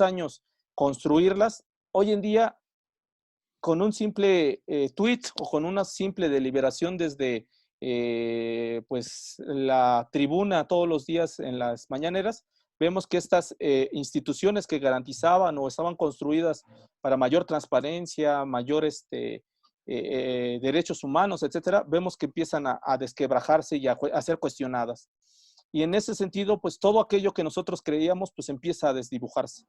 años construirlas, hoy en día con un simple tweet o con una simple deliberación desde pues la tribuna todos los días en las mañaneras, vemos que estas instituciones que garantizaban o estaban construidas para mayor transparencia, mayores derechos humanos, etcétera, vemos que empiezan a desquebrajarse y a ser cuestionadas. Y en ese sentido, pues todo aquello que nosotros creíamos, pues empieza a desdibujarse.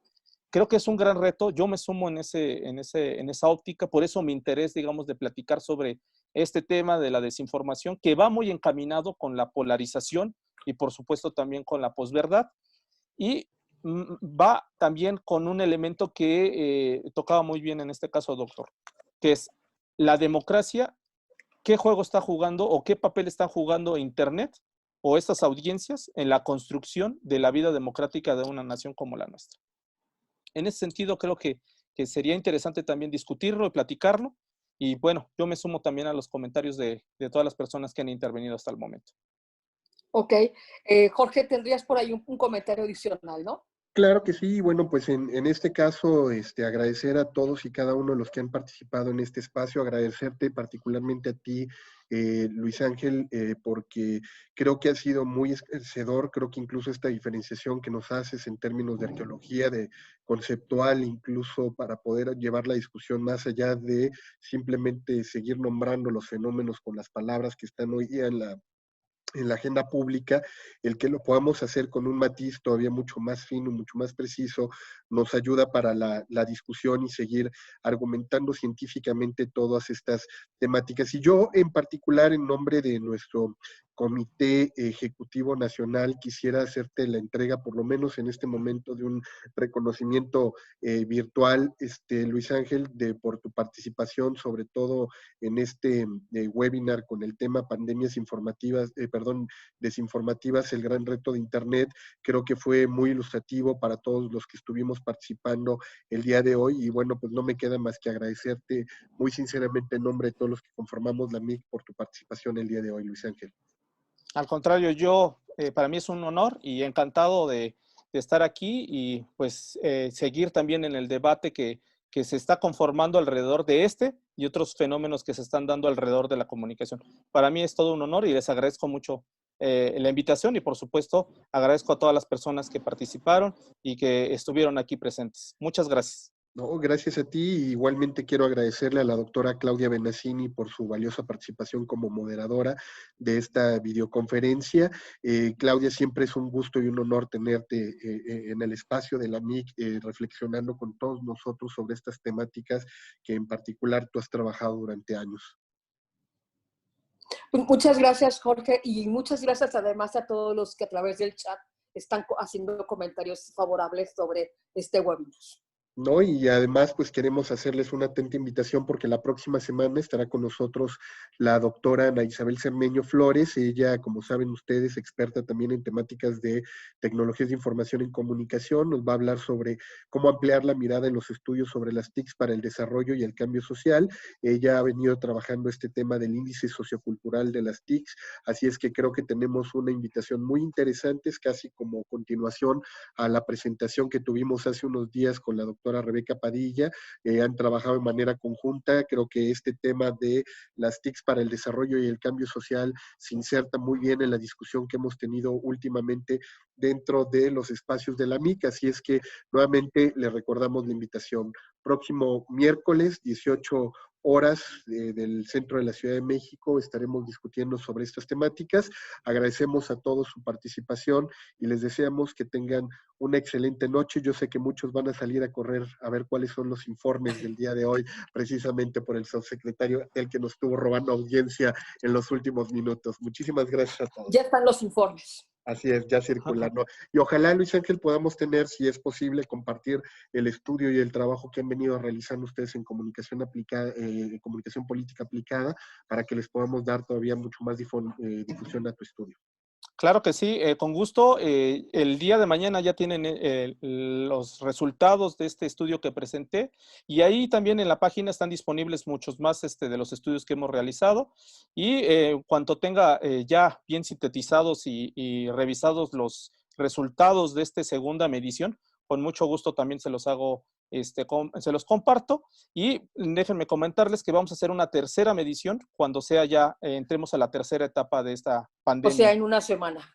Creo que es un gran reto. Yo me sumo en esa óptica, por eso mi interés, digamos, de platicar sobre este tema de la desinformación, que va muy encaminado con la polarización y por supuesto también con la posverdad, y va también con un elemento que tocaba muy bien en este caso, doctor, que es la democracia. ¿Qué juego está jugando o qué papel está jugando Internet o estas audiencias en la construcción de la vida democrática de una nación como la nuestra? En ese sentido, creo que sería interesante también discutirlo y platicarlo. Y bueno, yo me sumo también a los comentarios de todas las personas que han intervenido hasta el momento. Ok. Jorge, tendrías por ahí un comentario adicional, ¿no? Claro que sí. Bueno, pues en este caso, agradecer a todos y cada uno de los que han participado en este espacio, agradecerte particularmente a ti, Luis Ángel, porque creo que ha sido muy esclarecedor. Creo que incluso esta diferenciación que nos haces en términos de arqueología, de conceptual, incluso para poder llevar la discusión más allá de simplemente seguir nombrando los fenómenos con las palabras que están hoy día en la agenda pública, el que lo podamos hacer con un matiz todavía mucho más fino, mucho más preciso, nos ayuda para la discusión y seguir argumentando científicamente todas estas temáticas. Y yo en particular, en nombre de nuestro Comité Ejecutivo Nacional, quisiera hacerte la entrega, por lo menos en este momento, de un reconocimiento virtual, Luis Ángel, por tu participación, sobre todo en este webinar con el tema pandemias informativas, desinformativas, el gran reto de Internet. Creo que fue muy ilustrativo para todos los que estuvimos participando el día de hoy, y bueno, pues no me queda más que agradecerte muy sinceramente en nombre de todos los que conformamos la MIC por tu participación el día de hoy, Luis Ángel. Al contrario, para mí es un honor y encantado de estar aquí y pues seguir también en el debate que se está conformando alrededor de y otros fenómenos que se están dando alrededor de la comunicación. Para mí es todo un honor y les agradezco mucho la invitación y, por supuesto, agradezco a todas las personas que participaron y que estuvieron aquí presentes. Muchas gracias. No, gracias a ti. Igualmente quiero agradecerle a la doctora Claudia Benassini por su valiosa participación como moderadora de esta videoconferencia. Claudia, siempre es un gusto y un honor tenerte en el espacio de la MIC, reflexionando con todos nosotros sobre estas temáticas que en particular tú has trabajado durante años. Muchas gracias, Jorge, y muchas gracias además a todos los que a través del chat están haciendo comentarios favorables sobre este webinar. ¿No? Y además, pues queremos hacerles una atenta invitación porque la próxima semana estará con nosotros la doctora Ana Isabel Cermeño Flores. Ella, como saben ustedes, experta también en temáticas de tecnologías de información en comunicación. Nos va a hablar sobre cómo ampliar la mirada en los estudios sobre las TICs para el desarrollo y el cambio social. Ella ha venido trabajando este tema del índice sociocultural de las TICs, así es que creo que tenemos una invitación muy interesante, es casi como continuación a la presentación que tuvimos hace unos días con la doctora Rebeca Padilla. Han trabajado de manera conjunta. Creo que este tema de las TICs para el desarrollo y el cambio social se inserta muy bien en la discusión que hemos tenido últimamente dentro de los espacios de la MIC, así es que nuevamente le recordamos la invitación. Próximo miércoles, 18 horas del centro de la Ciudad de México, estaremos discutiendo sobre estas temáticas. Agradecemos a todos su participación y les deseamos que tengan una excelente noche. Yo sé que muchos van a salir a correr a ver cuáles son los informes del día de hoy, precisamente por el subsecretario, el que nos estuvo robando audiencia en los últimos minutos. Muchísimas gracias a todos. Ya están los informes. Así es, ya circulando. Y ojalá, Luis Ángel, podamos tener, si es posible, compartir el estudio y el trabajo que han venido realizando ustedes en comunicación aplicada, comunicación política aplicada, para que les podamos dar todavía mucho más difusión a tu estudio. Claro que sí, con gusto. El día de mañana ya tienen los resultados de este estudio que presenté y ahí también en la página están disponibles muchos más de los estudios que hemos realizado y cuanto tenga ya bien sintetizados y revisados los resultados de esta segunda medición, con mucho gusto también se los hago, se los comparto y déjenme comentarles que vamos a hacer una tercera medición cuando sea ya entremos a la tercera etapa de esta pandemia. O sea, en una semana.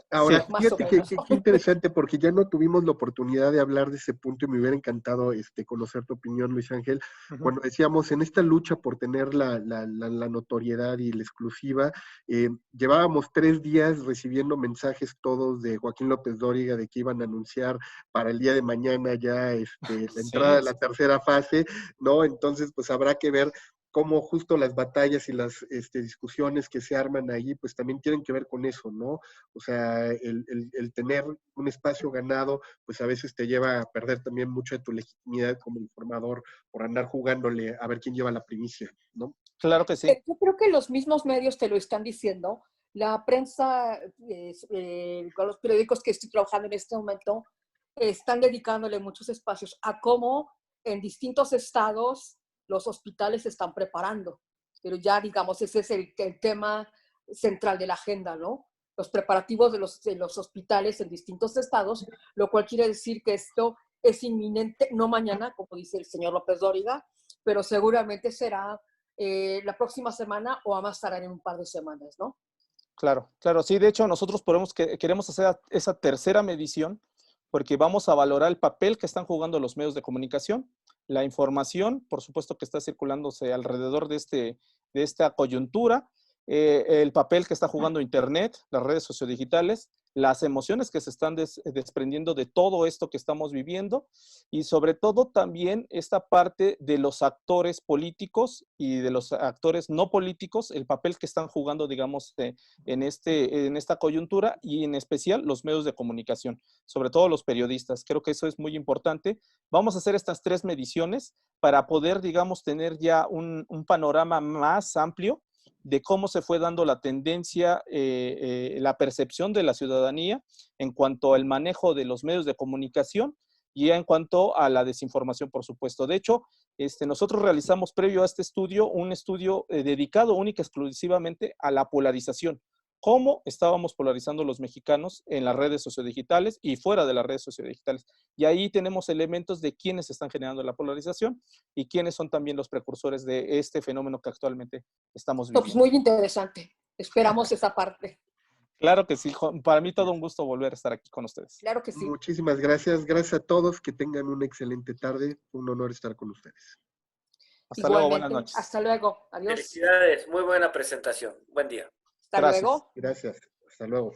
Ahora, Sí, fíjate qué interesante, porque ya no tuvimos la oportunidad de hablar de ese punto y me hubiera encantado conocer tu opinión, Luis Ángel. Cuando decíamos, en esta lucha por tener la notoriedad y la exclusiva, llevábamos 3 días recibiendo mensajes todos de Joaquín López Dóriga de que iban a anunciar para el día de mañana ya la entrada de la tercera fase, ¿no? Entonces, pues habrá que ver cómo justo las batallas y las discusiones que se arman ahí, pues también tienen que ver con eso, ¿no? O sea, el tener un espacio ganado, pues a veces te lleva a perder también mucho de tu legitimidad como informador por andar jugándole a ver quién lleva la primicia, ¿no? Claro que sí. Yo creo que los mismos medios te lo están diciendo. La prensa, con los periódicos que estoy trabajando en este momento, están dedicándole muchos espacios a cómo en distintos estados los hospitales se están preparando. Pero ya, digamos, ese es el tema central de la agenda, ¿no? Los preparativos de los hospitales en distintos estados, lo cual quiere decir que esto es inminente, no mañana, como dice el señor López Dóriga, pero seguramente será la próxima semana o a más tardar en un par de semanas, ¿no? Claro, claro. Sí, de hecho, nosotros queremos hacer esa tercera medición porque vamos a valorar el papel que están jugando los medios de comunicación, la información, por supuesto que está circulándose alrededor de esta coyuntura, el papel que está jugando Internet, las redes sociodigitales, las emociones que se están desprendiendo de todo esto que estamos viviendo y sobre todo también esta parte de los actores políticos y de los actores no políticos, el papel que están jugando, digamos, en esta coyuntura y en especial los medios de comunicación, sobre todo los periodistas. Creo que eso es muy importante. Vamos a hacer estas 3 mediciones para poder, digamos, tener ya un panorama más amplio de cómo se fue dando la tendencia, la percepción de la ciudadanía en cuanto al manejo de los medios de comunicación y en cuanto a la desinformación, por supuesto. De hecho, nosotros realizamos previo a este estudio un estudio dedicado única y exclusivamente a la polarización. Cómo estábamos polarizando los mexicanos en las redes sociodigitales y fuera de las redes sociodigitales. Y ahí tenemos elementos de quiénes están generando la polarización y quiénes son también los precursores de este fenómeno que actualmente estamos viviendo. Pues muy interesante. Esperamos esa parte. Claro que sí, para mí todo un gusto volver a estar aquí con ustedes. Claro que sí. Muchísimas gracias. Gracias a todos. Que tengan una excelente tarde. Un honor estar con ustedes. Hasta luego, buenas noches. Hasta luego. Adiós. Felicidades, muy buena presentación. Buen día. Hasta luego. Gracias. Hasta luego.